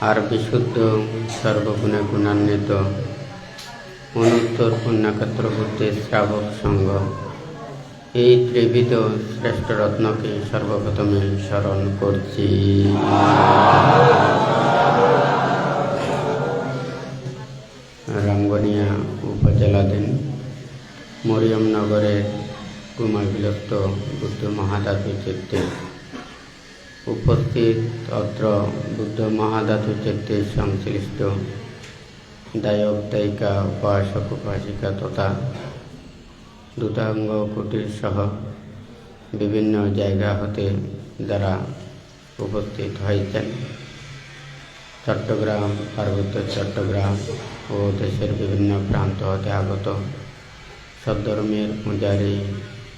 আর বিশুদ্ধ সর্বগুণে গুণান্বিত অনুত্তর পুণ্যক্ষেত্র বুদ্ধির শ্রাবক সঙ্গ এই ত্রিবিধ শ্রেষ্ঠ রত্নকে সর্বপ্রথমে স্মরণ করছি। রাঙ্গুনিয়া উপজেলাধীন মরিয়মনগরের কুমারবিলপ্ত বুদ্ধ মহাধাতু চিত্তে উপস্থিত অত্র বুদ্ধ মহাধাতু চিত্তে সংশ্লিষ্ট দায়ক দায়িকা উপাসক উপাসিকা তথা দুতাঙ্গ কুটির সহ বিভিন্ন জায়গা হতে যারা উপস্থিত হয়েছেন, চট্টগ্রাম, পার্বত্য চট্টগ্রাম ও দেশের বিভিন্ন প্রান্ত হতে আগত সদ্ধর্মের পূজারী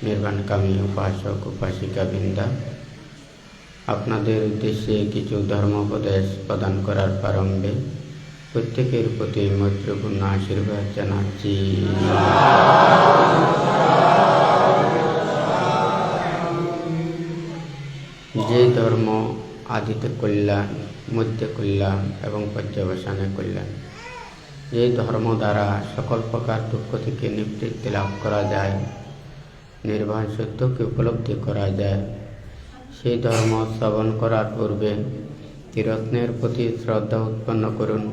নির্বাণকামী উপাসক উপাসিকা বৃন্দা, আপনাদের উদ্দেশ্যে কিছু ধর্মোপদেশ প্রদান করার প্রারম্ভে প্রত্যেকের প্রতি মৈত্রীপূর্ণ আশীর্বাদ জানাচ্ছি। যে ধর্ম আদিতে কল্যাণ, মধ্যে কল্যাণ এবং পর্যবসানে কল্যাণ, যে ধর্ম দ্বারা সকল প্রকার দুঃখ থেকে নিবৃত্তি লাভ করা যায়, নির্বাণ সত্যকে উপলব্ধি করা যায়, সেই ধর্ম শ্রবণ করার পূর্বে ত্রিরত্নের প্রতি শ্রদ্ধা উৎপন্ন করুন।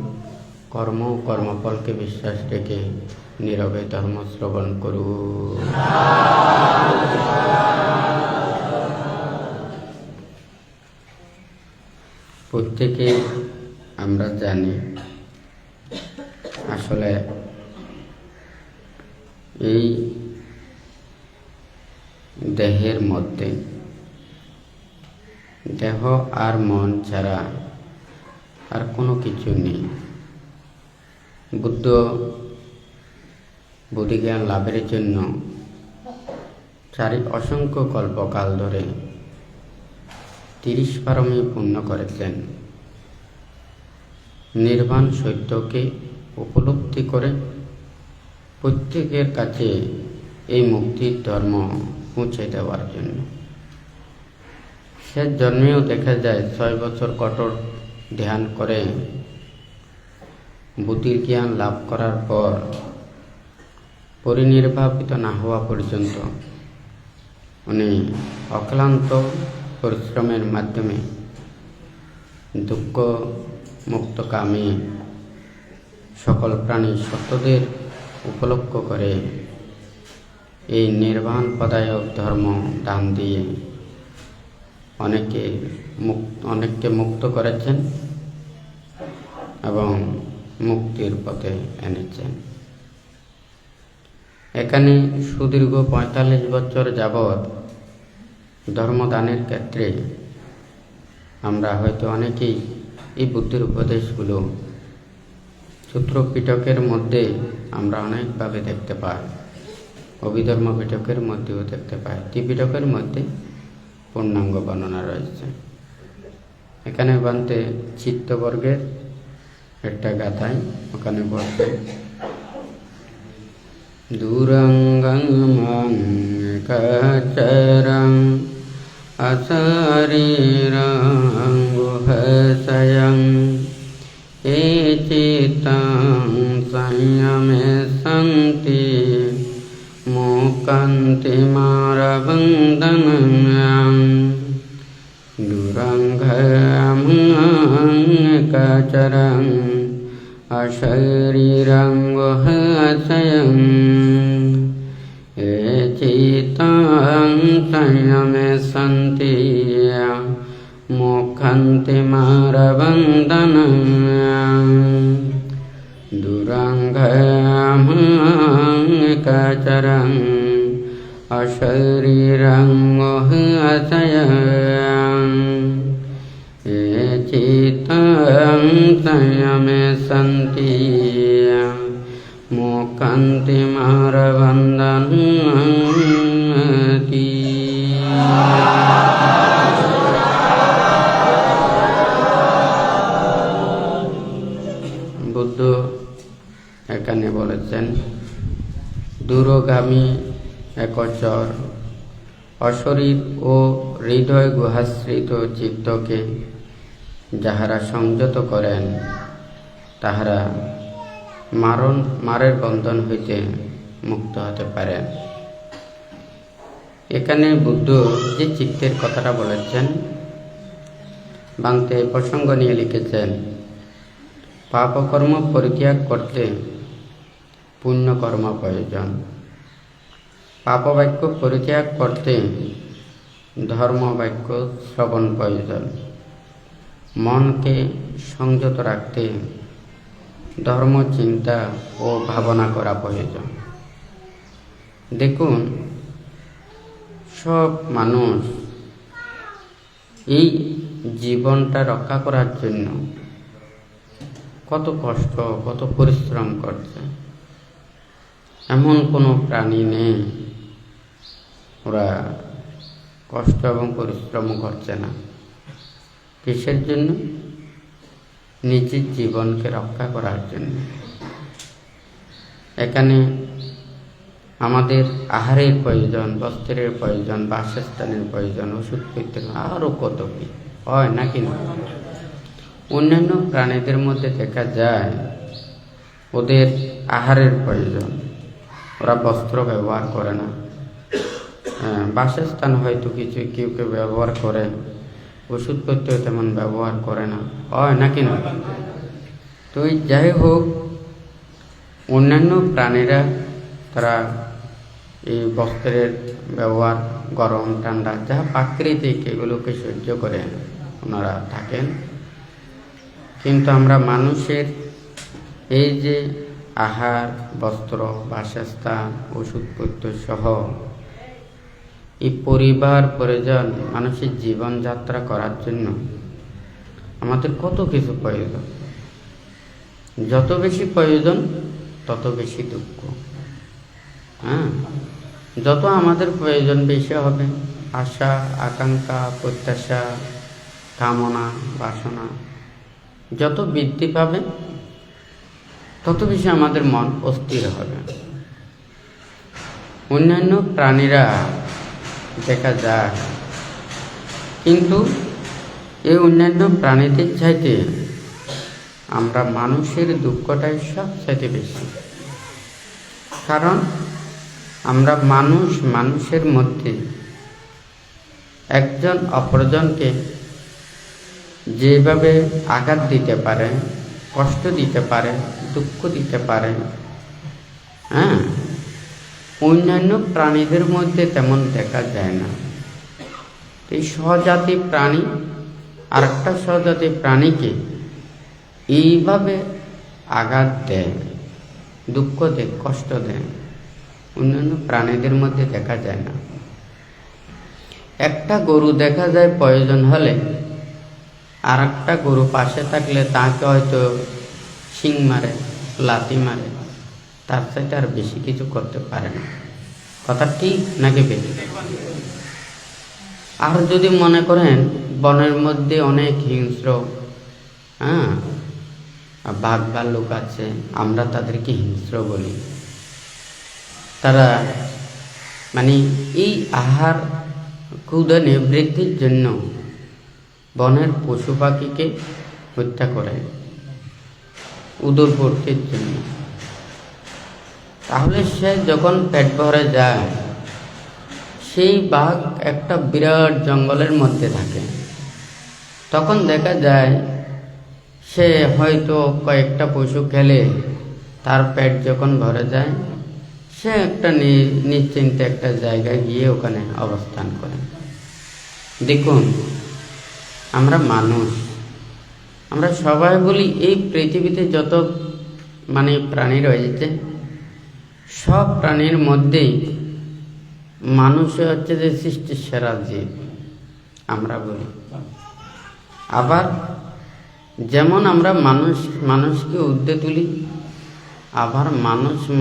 কর্ম ও কর্মফলকে বিশ্বাস রেখে নীরবে ধর্ম শ্রবণ করুন। প্রত্যেকে আমরা জানি আসলে এই দেহের মধ্যে দেহ আর মন ছাড়া আর কোনো কিছু নেই। বুদ্ধিজ্ঞান লাভের জন্য অসংখ্য কল্পকাল ধরে 30 পারমী পূর্ণ করেছেন। নির্বাণ সত্যকে উপলব্ধি করে প্রত্যেকের কাছে এই মুক্তির ধর্ম পৌঁছে দেওয়ার জন্য। শেষ জন্মেও দেখা যায় 6 বছর কঠোর ধ্যান করে বুদ্ধির জ্ঞান লাভ করার পর পরিনির্বাপিত না হওয়া পর্যন্ত উনি অক্লান্ত পরিশ্রমের মাধ্যমে দুঃখ মুক্তকামী সকল প্রাণী সত্যদের উপলক্ষ করে এই নির্বাণ পদায়ক ধর্ম দান দিয়ে অনেককে মুক্ত করেছেন এবং মুক্তির পথে এনেছেন। এখানে সুদীর্ঘ 45 বছর যাবৎ ধর্মদানের ক্ষেত্রে আমরা হয়তো অনেকেই এই বুদ্ধির উপদেশগুলো সূত্র পিটকের মধ্যে আমরা অনেকভাবে দেখতে পাই, অভিধর্ম পিটকের মধ্যেও দেখতে পাই, ত্রিপিটকের মধ্যে পূর্ণাঙ্গ বর্ণনা রয়েছে। এখানে বানতে চিত্তবর্গের একটা গাথায় ওখানে বলছে, দুরঙ্গং মং কাচরং অশরীরং গুহসয়ং এ চিত্তং সংযমে সন্তি মুকান্তি মারবন্দনং দুরঙ্গং কাচরং অশরীরং গুহসয়ং এ চিত্তং সংযমে সন্তি মুখান্তি মারবন্দনং দুরঙ্গং কাচরং অশরীরং গুহসয়ং এ চিত্তং সংযমে সন্তি মুখান্তি মারবন্দনতি। বুদ্ধ এখানে বলেছেন, দূরগামী একচর অশরীর ও হৃদয় গুহাশ্রিত চিত্তকে যাহারা সংযত করেন তাহারা মারের বন্ধন হইতে মুক্ত হতে পারেন। এখানে বুদ্ধ যে চিত্তের কথাটা বলেছেন, বাংলাতে প্রসঙ্গ নিয়ে লিখেছেন, পাপকর্ম পরিত্যাগ করতে পুণ্যকর্ম প্রয়োজন, পাপবাক্য পরিত্যাগ করতে ধর্মবাক্য শ্রবণ প্রয়োজন, মনকে সংযত রাখতে ধর্ম চিন্তা ও ভাবনা করা প্রয়োজন। দেখুন, সব মানুষ এই জীবনটা রক্ষা করার জন্য কত কষ্ট, কত পরিশ্রম করছে। এমন কোনো প্রাণী নেই ওরা কষ্ট এবং পরিশ্রম করছে না। কিসের জন্য? নিজের জীবনকে রক্ষা করার জন্য। এখানে আমাদের আহারের প্রয়োজন, বস্ত্রের প্রয়োজন, বাসস্থানের প্রয়োজন, ওষুধপত্র, আরও কত কি হয় নাকি না? অন্যান্য প্রাণীদের মধ্যে দেখা যায় ওদের আহারের প্রয়োজন, ওরা বস্ত্র ব্যবহার করে না, বাসস্থান হয়তো কিছু কেউ কেউ ব্যবহার করে, ওষুধপত্র তেমন ব্যবহার করে না, হয় নাকি না? তো যাই হোক, অন্যান্য প্রাণীরা তারা এই বস্ত্রের ব্যবহার, গরম ঠান্ডা যা প্রাকৃতিক এগুলোকে সহ্য করে ওনারা থাকেন। কিন্তু আমরা মানুষের এই যে আহার, বস্ত্র, বাসস্থান, ওষুধপত্র সহ এই পরিবার পরিজন, মানুষের জীবনযাত্রা করার জন্য আমাদের কত কিছু প্রয়োজন। যত বেশি প্রয়োজন তত বেশি দুঃখ। যত আমাদের প্রয়োজন বেশি হবে, আশা, আকাঙ্ক্ষা, প্রত্যাশা, কামনা, বাসনা যত বৃদ্ধি পাবে তত বেশি আমাদের মন অস্থির হবে। অন্যান্য প্রাণীরা দেখা যায়, কিন্তু এই অন্যান্য প্রাণীদের চাইতে আমরা মানুষের দুঃখটাই সবচাইতে বেশি। কারণ আমরা মানুষের মধ্যে একজন অপরজনকে যেভাবে আঘাত দিতে পারে, কষ্ট দিতে পারে, দুঃখ দিতে পারে, অন্যান্য প্রাণীদের মধ্যে তেমন দেখা যায় না। এই সহজাতি প্রাণী আরেকটা সহজাতি প্রাণীকে এইভাবে আঘাত দেয়, দুঃখ দেয়, কষ্ট দেয়, অন্যান্য প্রাণীদের মধ্যে দেখা যায় না। একটা গরু দেখা যায় প্রয়োজন হলে আর একটা গরু পাশে থাকলে তাকে হয়তো শিং মারে, লাথি মারে, তার সাথে আর বেশি কিছু করতে পারে না। কথা ঠিক নাকি বেশি? আর যদি মনে করেন বনের মধ্যে অনেক হিংস্র বাঘ ভাল্লুক আছে, আমরা তাদেরকে হিংস্র বলি। তারা মানে এই আহার ক্ষুধা নিবৃত্তির জন্য বনের পশু পাখিকে হত্যা করে উদরপূর্তির জন্য। তাহলে সে যখন পেট ভরে যায়, সেই বাঘ একটা বিরাট জঙ্গলের মধ্যে থাকে, তখন দেখা যায় সে হয়তো কয়েকটা পশু খেলে তার পেট যখন ভরে যায়, সে একটা নিশ্চিন্তে একটা জায়গায় গিয়ে ওখানে অবস্থান করে। দেখুন, আমরা মানুষ, আমরা সবাই বলি এই পৃথিবীতে যত প্রাণী রয়েছে, সব প্রাণীর মধ্যেই মানুষ হচ্ছে যে সৃষ্টির সেরা জীব আমরা বলি। আবার যেমন আমরা মানুষকে ঊর্ধ্বে তুলি, আবার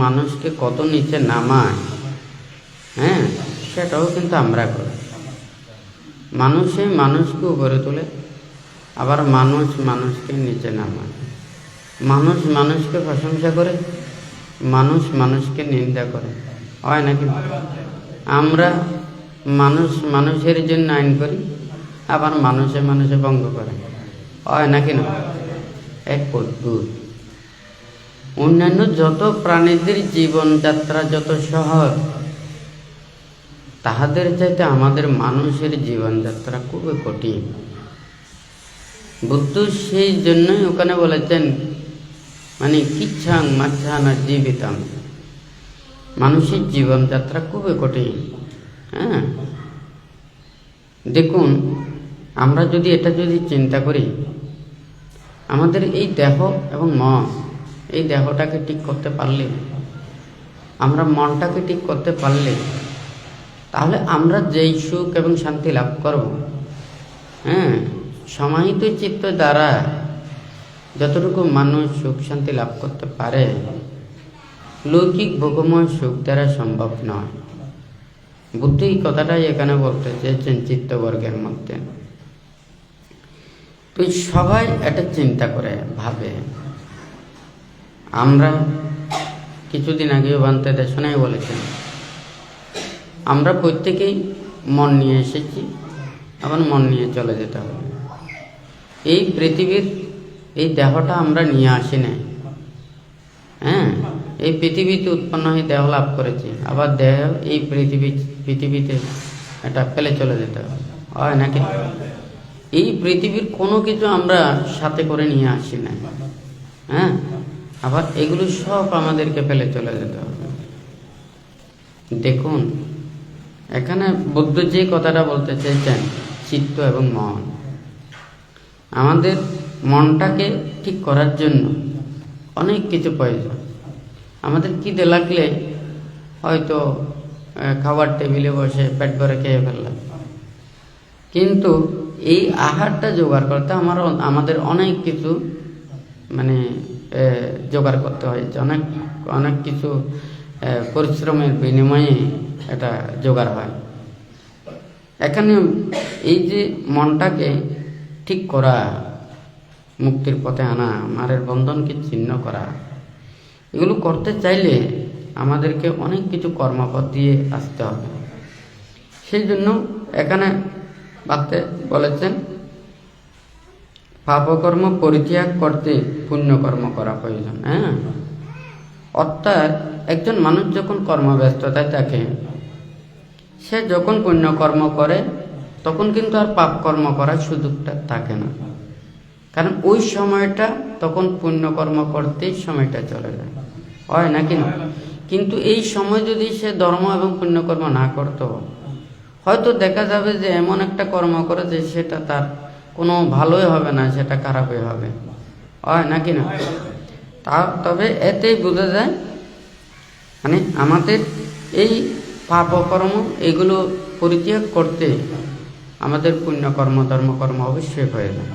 মানুষকে কত নিচে নামায়, সেটাও কিন্তু আমরা করি। মানুষকে উপরে তোলে, আবার মানুষকে নিচে নামায়। মানুষকে প্রশংসা করে, মানুষকে নিন্দা করে, হয় নাকি? আমরা মানুষের জন্য আইন করি, আবার মানুষে ভঙ্গ করে। হয় নাকি না? এক অদ্ভুত। অন্যান্য যত প্রাণীদের জীবনযাত্রা যত সহজ, তাহাদের চাইতে আমাদের মানুষের জীবনযাত্রা খুবই কঠিন। বুদ্ধ সেই জন্যই ওখানে বলেছেন, মানে কিচ্ছাং মাচ্ছানা জীবিতাম, মানুষের জীবনযাত্রা খুবই কঠিন। হ্যাঁ, দেখুন, আমরা যদি এটা চিন্তা করি, আমাদের এই দেহ এবং মন, এই দেহটাকে ঠিক করতে পারলে, আমরা মনটাকে ঠিক করতে পারলে, তাহলে আমরা যেই সুখ এবং শান্তি লাভ করব, হ্যাঁ, সমাহিত চিত্ত দ্বারা যতটুকু মানুষ সুখ শান্তি লাভ করতে পারে, লৌকিক ভোগময় সুখ দ্বারা সম্ভব নয়। বুদ্ধ এই কথাটাই এখানে বলতে চেয়েছেন চিত্তবর্গের মধ্যে। তো সবাই এটা চিন্তা করে ভাবে। আমরা কিছুদিন আগেও বানতে দেশনায় বলেছেন, আমরা প্রত্যেকেই মন নিয়ে এসেছি, আবার মন নিয়ে চলে যেতে হবে। এই পৃথিবীর এই দেহটা আমরা নিয়ে আসি নাই। হ্যাঁ, এই পৃথিবীতে উৎপন্ন হয়ে দেহ লাভ করেছি, আবার দেহ এই পৃথিবীতে এটা ফেলে চলে যেতে হয় নাকি? এই পৃথিবীর কোনো কিছু আমরা সাথে করে নিয়ে আসি না। হ্যাঁ, আবার এগুলো সব আমাদেরকে ফেলে চলে যেতে হবে। দেখুন, এখানে বুদ্ধ যে কথাটা বলতে চেয়েছেন, চিত্ত এবং মন, আমাদের মনটাকে ঠিক করার জন্য অনেক কিছু প্রয়োজন। আমাদের খিদে লাগলে হয়তো খাবার টেবিলে বসে পেট ভরে খেয়ে ফেললাম, কিন্তু এই আহারটা জোগাড় করতে আমাদের অনেক কিছু মানে জোগাড় করতে হয়েছে, অনেক কিছু পরিশ্রমের বিনিময়ে এটা জোগাড় হয়। এখানে এই যে মনটাকে ঠিক করা, মুক্তির পথে আনা, মারের বন্ধনকে ছিন্ন করা, এগুলো করতে চাইলে আমাদেরকে অনেক কিছু কর্মপথ দিয়ে আসতে হবে। সেই জন্য এখানে বাতে বলেছেন, পাপকর্ম পরিত্যাগ করতে পুণ্যকর্ম করা প্রয়োজন। হ্যাঁ, অর্থাৎ একজন মানুষ যখন কর্মব্যস্ততায় থাকে, সে যখন পুণ্যকর্ম করে তখন কিন্তু আর পাপ কর্ম করার সুযোগটা থাকে না, কারণ ওই সময়টা তখন পুণ্যকর্ম করতেই সময়টা চলে যায়, হয় নাকি না? কিন্তু এই সময় যদি সে ধর্ম এবং পুণ্যকর্ম না করতো, হয়তো দেখা যাবে যে এমন একটা কর্ম করে যে সেটা তার কোনো ভালোই হবে না, সেটা খারাপই হবে, হয় নাকি না? তবে এতেই বোঝা যায়, মানে আমাদের এই পাপকর্ম এগুলো পরিত্যাগ করতে আমাদের পুণ্যকর্ম ধর্মকর্ম অবশ্যই প্রয়োজন।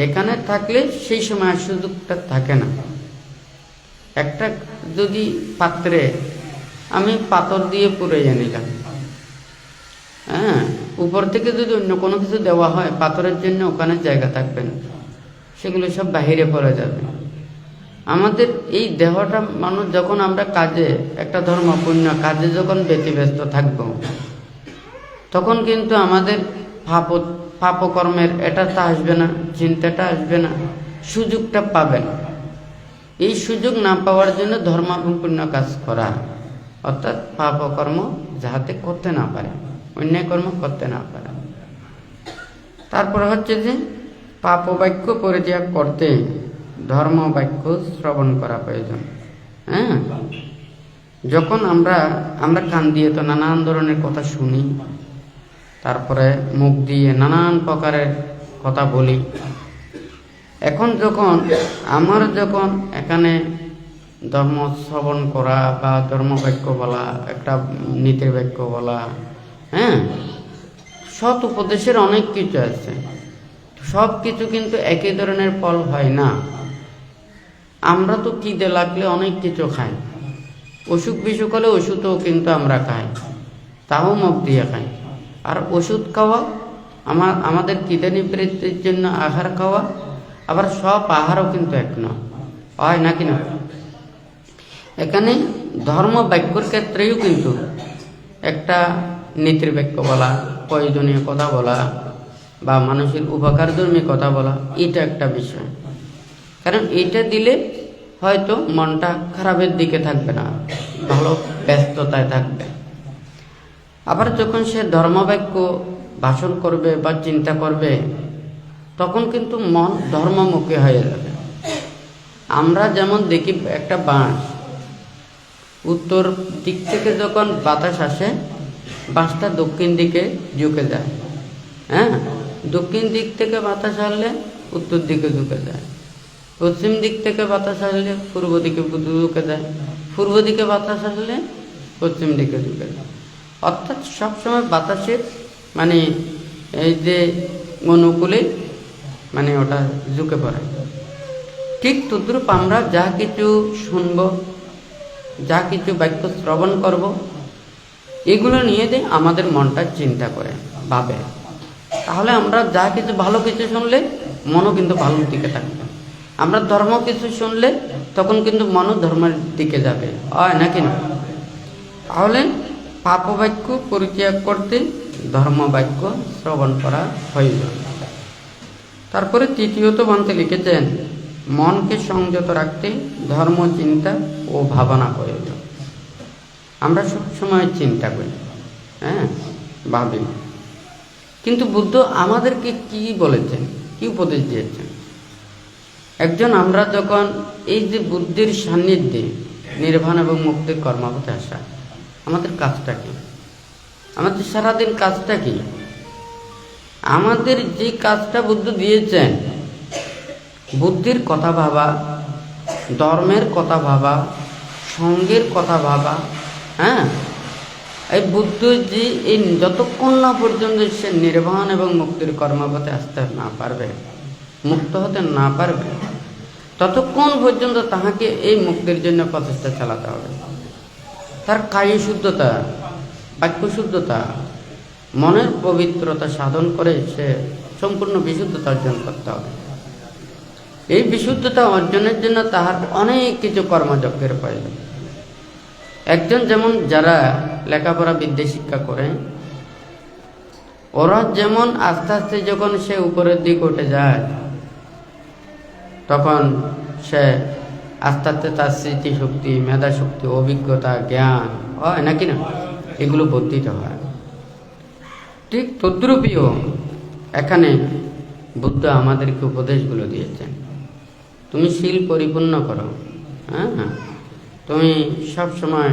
এখানে থাকলে সেই সময় সুযোগটা থাকে না। একটা যদি পাত্রে আমি পাথর দিয়ে পুড়িয়ে নিলাম, হ্যাঁ, উপর থেকে যদি অন্য কোনো কিছু দেওয়া হয়, পাথরের জন্য ওখানে জায়গা থাকবে না, সেগুলো সব বাহিরে পড়ে যাবে। আমাদের এই দেহটা মানুষ যখন আমরা কাজে, একটা ধর্ম পুণ্য কাজে যখন ব্যতিব্যস্ত থাকব, তখন কিন্তু আমাদের পাপকর্মের এটাটা আসবে না, চিন্তাটা আসবে না, সুযোগটা পাবে না। এই সুযোগ না পাওয়ার জন্য ধর্ম এবং পুণ্য কাজ করা, অর্থাৎ পাপকর্ম যাহাতে করতে না পারে, অন্যায় কর্ম করতে না পারে। তারপরে হচ্ছে যে পাপ বাক্য পরিত্যাগ করতে ধর্ম বাক্য শ্রবণ করা প্রয়োজন। হ্যাঁ, যখন আমরা কান দিয়ে তো নানান ধরনের কথা শুনি, তারপরে মুখ দিয়ে নানান প্রকারের কথা বলি। এখন যখন এখানে ধর্ম শ্রবণ করা বা ধর্ম বাক্য বলা, একটা নীতির বাক্য বলা, হ্যাঁ, সৎ উপদেশের অনেক কিছু আছে, সব কিছু কিন্তু একই ধরনের ফল হয় না। আমরা তো খিদে লাগলে অনেক কিছু খাই, অসুখ বিসুখ হলে ওষুধও কিন্তু আমরা খাই, তাও মুখ দিয়ে খাই। আর ওষুধ খাওয়া, আমাদের খিদে নিবৃত্তির জন্য আহার খাওয়া, আবার সব আহারও কিন্তু এক নয়, হয় নাকি না? এখানে ধর্ম বাক্যর ক্ষেত্রেও কিন্তু একটা নীতির বাক্য বলা, প্রয়োজনীয় কথা বলা, বা মানুষের উপকারধর্মী কথা বলা, এটা একটা বিষয়। কারণ এটা দিলে হয়তো মনটা খারাপের দিকে থাকবে না, ভালো ব্যস্ততায় থাকবে। আবার যখন সে ধর্মবাক্য ভাষণ করবে বা চিন্তা করবে, তখন কিন্তু মন ধর্মমুখী হয়ে যাবে। আমরা যেমন দেখি একটা বাঁশ, উত্তর দিক থেকে যখন বাতাস আসে, বাঁশটা দক্ষিণ দিকে ঝুঁকে যায়। হ্যাঁ, দক্ষিণ দিক থেকে বাতাস আসলে উত্তর দিকে ঝুঁকে যায়, পশ্চিম দিক থেকে বাতাস আসলে পূর্ব দিকে ঝুঁকে যায়, পূর্ব দিকে বাতাস আসলে পশ্চিম দিকে ঝুঁকে যায়। অর্থাৎ সবসময় বাতাসের মানে এই যে অনুকূলে মানে ওটা ঝুঁকে পড়ে। ঠিক তদ্রূপ আমরা যা কিছু শুনব, যা কিছু বাক্য শ্রবণ করব, এগুলো নিয়ে যে আমাদের মনটা চিন্তা করে ভাবে, তাহলে আমরা যা কিছু ভালো কিছু শুনলে মনও কিন্তু ভালোর দিকে থাকবে। আমরা ধর্ম কিছু শুনলে তখন কিন্তু মনও ধর্মের দিকে যাবে, হয় নাকি না? তাহলে পাপ বাক্য পরিত্যাগ করতে ধর্ম বাক্য শ্রবণ করা প্রয়োজন। তারপরে তৃতীয়ত বলতে লিখেছেন, মনকে সংযত রাখতে ধর্ম চিন্তা ও ভাবনা প্রয়োজন। আমরা সবসময় চিন্তা করি, হ্যাঁ, ভাবি, কিন্তু বুদ্ধ আমাদেরকে কি বলেছেন, কি উপদেশ দিয়েছেন? একজন আমরা যখন এই যে বুদ্ধির সান্নিধ্যে নির্বাণ এবং মুক্তির কর্মপথে আসা, আমাদের কাজটা কি? আমাদের সারাদিন কাজটা কি? আমাদের যে কাজটা বুদ্ধ দিয়েছেন, বুদ্ধির কথা ভাবা, ধর্মের কথা ভাবা, সঙ্গের কথা ভাবা। হ্যাঁ, এই বুদ্ধ যে এই যতক্ষণ না পর্যন্ত সে নির্বাণ এবং মুক্তির কর্মপথে আসতে না পারবে, মুক্ত হতে না পারবে, ততক্ষণ পর্যন্ত তাহাকে এই মুক্তির জন্য প্রচেষ্টা চালাতে হবে। তার কায়ী শুদ্ধতা, বাক্য শুদ্ধতা, মনের পবিত্রতা সাধন করে সে সম্পূর্ণ বিশুদ্ধতা অর্জন করতে হবে। এই বিশুদ্ধতা অর্জনের জন্য তাহার অনেক কিছু কর্মযজ্ঞের প্রয়োজন। একজন যেমন যারা লেখাপড়া বিদ্যা শিক্ষা করে, ওরা যেমন আস্তে আস্তে যখন সে উপরের দিক উঠে যায়, তখন সে আস্তে আস্তে তার স্মৃতিশক্তি, মেধাশক্তি, অভিজ্ঞতা, জ্ঞান, হয় নাকি না, এগুলো বর্ধিত হয়। ঠিক তদ্রূপীও এখানে বুদ্ধ আমাদেরকে উপদেশগুলো দিয়েছেন। তুমি শীল পরিপূর্ণ করো, হ্যাঁ, তুমি সব সময়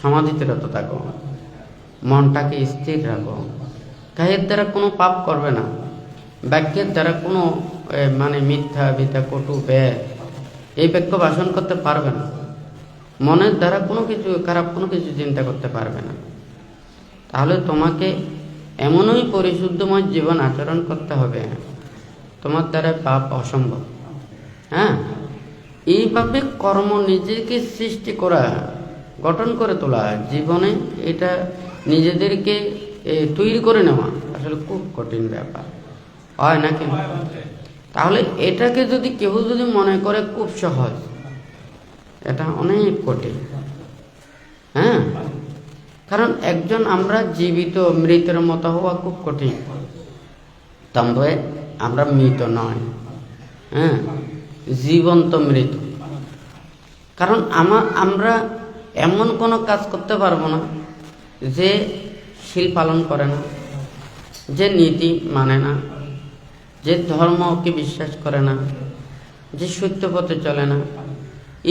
সমাধিতে রত থাকো, মনটাকে স্থির রাখো, কাহের দ্বারা কোনো পাপ করবে না, বাক্যের দ্বারা কোনো মানে মিথ্যা বিথ্যা কটু ব্যয় এই বাক্য ভাষণ করতে পারবে না, মনের দ্বারা কোনো কিছু খারাপ কোনো কিছু চিন্তা করতে পারবে না। তাহলে তোমাকে এমনই পরিশুদ্ধময় জীবন আচরণ করতে হবে, তোমার দ্বারা পাপ অসম্ভব। হ্যাঁ, এইভাবে কর্ম নিজেকে সৃষ্টি করা, গঠন করে তোলা, জীবনে এটা নিজেদেরকে তৈরি করে নেওয়া আসলে খুব কঠিন ব্যাপার, হয় নাকি? তাহলে এটাকে যদি কেউ যদি মনে করে খুব সহজ, এটা অনেক কঠিন। হ্যাঁ, কারণ একজন আমরা জীবিত মৃতের মতো হওয়া খুব কঠিন, তবে আমরা মৃত নয়, হ্যাঁ, জীবন্ত মৃত। কারণ আমরা এমন কোনো কাজ করতে পারবো না যে শীল পালন করে না, যে নীতি মানে না, যে ধর্মকে বিশ্বাস করে না, যে সত্য পথে চলে না,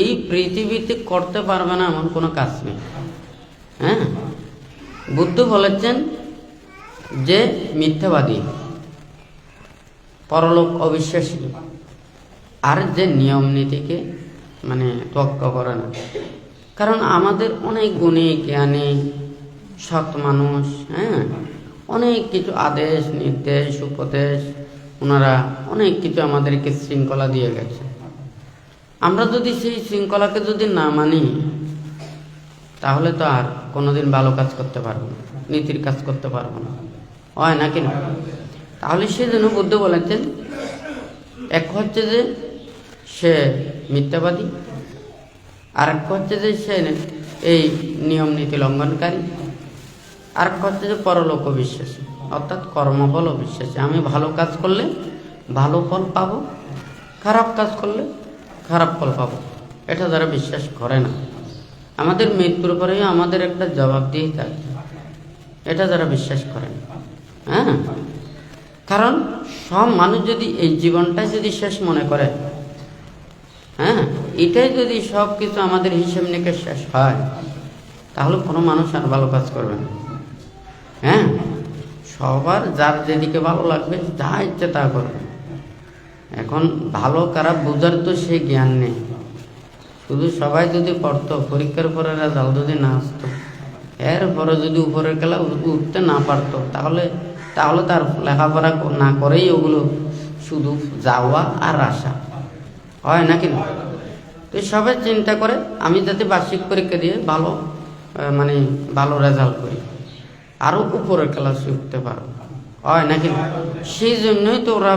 এই পৃথিবীতে করতে পারবে না এমন কোনো কাজ নেই। হ্যাঁ, বুদ্ধ বলেছেন যে মিথ্যাবাদী, পরলোক অবিশ্বাসী, আর যে নিয়ম নীতিকে মানে তোয়াক্কা করে না। কারণ আমাদের অনেক গুণী জ্ঞানী সৎ মানুষ, হ্যাঁ, অনেক কিছু আদেশ নির্দেশ উপদেশ, ওনারা অনেক কিছু আমাদেরকে শৃঙ্খলা দিয়ে গেছে। আমরা যদি সেই শৃঙ্খলাকে যদি না মানি, তাহলে তো আর কোনোদিন ভালো কাজ করতে পারবো না, নীতির কাজ করতে পারবো না, হয় নাকি না? তাহলে সেজন্য বুদ্ধ বলেছেন, এক হচ্ছে যে সে মিথ্যাবাদী, আর এক হচ্ছে যে সে এই নিয়ম নীতি লঙ্ঘনকারী, আর এক হচ্ছে যে পরলোক বিশ্বাসী, অর্থাৎ কর্মফল অবিশ্বাসী। আমি ভালো কাজ করলে ভালো ফল পাবো, খারাপ কাজ করলে খারাপ ফল পাবো, এটা যারা বিশ্বাস করে না, আমাদের মৃত্যুর পরেই আমাদের একটা জবাব দিয়ে থাকবে, এটা যারা বিশ্বাস করে না। হ্যাঁ, কারণ সব মানুষ যদি এই জীবনটাই যদি শেষ মনে করে, হ্যাঁ, এটাই যদি সব কিছু আমাদের হিসেব নিকেশ শেষ হয়, তাহলে কোনো মানুষ আর ভালো কাজ করবে না। হ্যাঁ, সবার যার যেদিকে ভালো লাগবে যা ইচ্ছে তা করবে। এখন ভালো খারাপ বোঝার তো সে জ্ঞান নেই। শুধু সবাই যদি পড়তো, পরীক্ষার পরে রেজাল্ট যদি না আসতো, এরপরে যদি উপরের খেলা উঠতে না পারতো, তাহলে তার লেখাপড়া না করেই ওগুলো শুধু যাওয়া আর আসা হয় নাকি না? তো সবাই চিন্তা করে আমি যাতে বার্ষিক পরীক্ষা দিয়ে ভালো ভালো রেজাল্ট করি, আরও উপরের ক্লাসে উঠতে পারো, হয় নাকি না? সেই জন্যই তো ওরা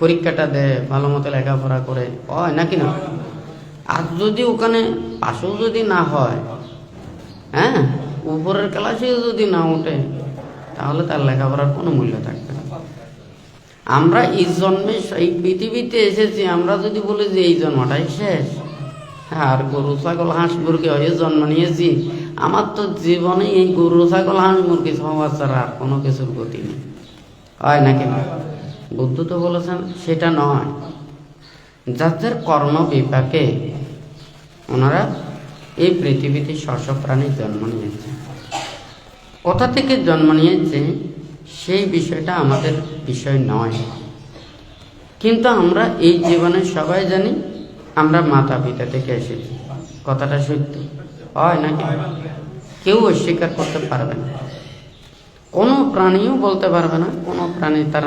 পরীক্ষাটা দেয়, ভালো মতো লেখাপড়া করে, হয় নাকি না? আর যদি ওখানে পাশেও যদি না হয়, হ্যাঁ, উপরের ক্লাসেও যদি না ওঠে, তাহলে তার লেখাপড়ার কোনো মূল্য থাকবে না। আমরা এই জন্মে এই পৃথিবীতে এসেছি, আমরা যদি বলি যে এই জন্মটাই শেষ, আর গরু ছাগল হাঁস মুরগি হয়ে জন্ম নিয়েছি, আমার তো জীবনে এই গরু ছাগল হাঁস মুরগি হওয়া ছাড়া আর কোনো কিছুর গতি নেই, হয় নাকি না? বুদ্ধ তো বলেছেন সেটা নয়। যাদের কর্ম বিপাকে ওনারা এই পৃথিবীতে শস্য প্রাণী জন্ম নিয়েছে, কোথা থেকে জন্ম নিয়েছে সেই বিষয়টা আমাদের বিষয় নয়। কিন্তু আমরা এই জীবনে সবাই জানি আমরা মাতা পিতা থেকে এসেছি, কথাটা সত্য, হয় নাকি? কেউ অস্বীকার করতে পারবে না, কোনো প্রাণীও বলতে পারবে না কোনো প্রাণী তার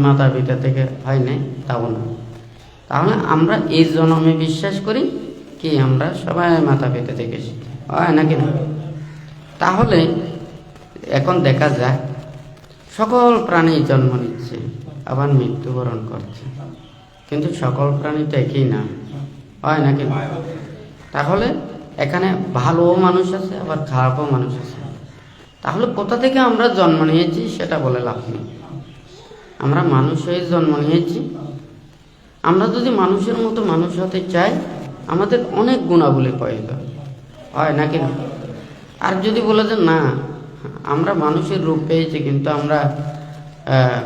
মাতা পিতা থেকে হয় নাই, তাও না। তাহলে আমরা এই জন্মে বিশ্বাস করি কি আমরা সবাই মাতা পিতা থেকে এসেছি, হয় নাকি না? তাহলে এখন দেখা যায় সকল প্রাণী জন্ম নিচ্ছে, আবার মৃত্যুবরণ করছে, কিন্তু সকল প্রাণী তো একই না, হয় নাকি? তাহলে এখানে ভালো মানুষ আছে, আবার খারাপও মানুষ আছে। তাহলে কোথা থেকে আমরা জন্ম নিয়েছি সেটা বলে লাভ নেই। আমরা মানুষ হয়ে জন্ম নিয়েছি। আমরা যদি মানুষের মতো মানুষ হতে চাই, আমাদের অনেক গুণাবলী প্রয়োজন, হয় নাকি না? আর যদি বলে যে না, আমরা মানুষের রূপ পেয়েছি কিন্তু আমরা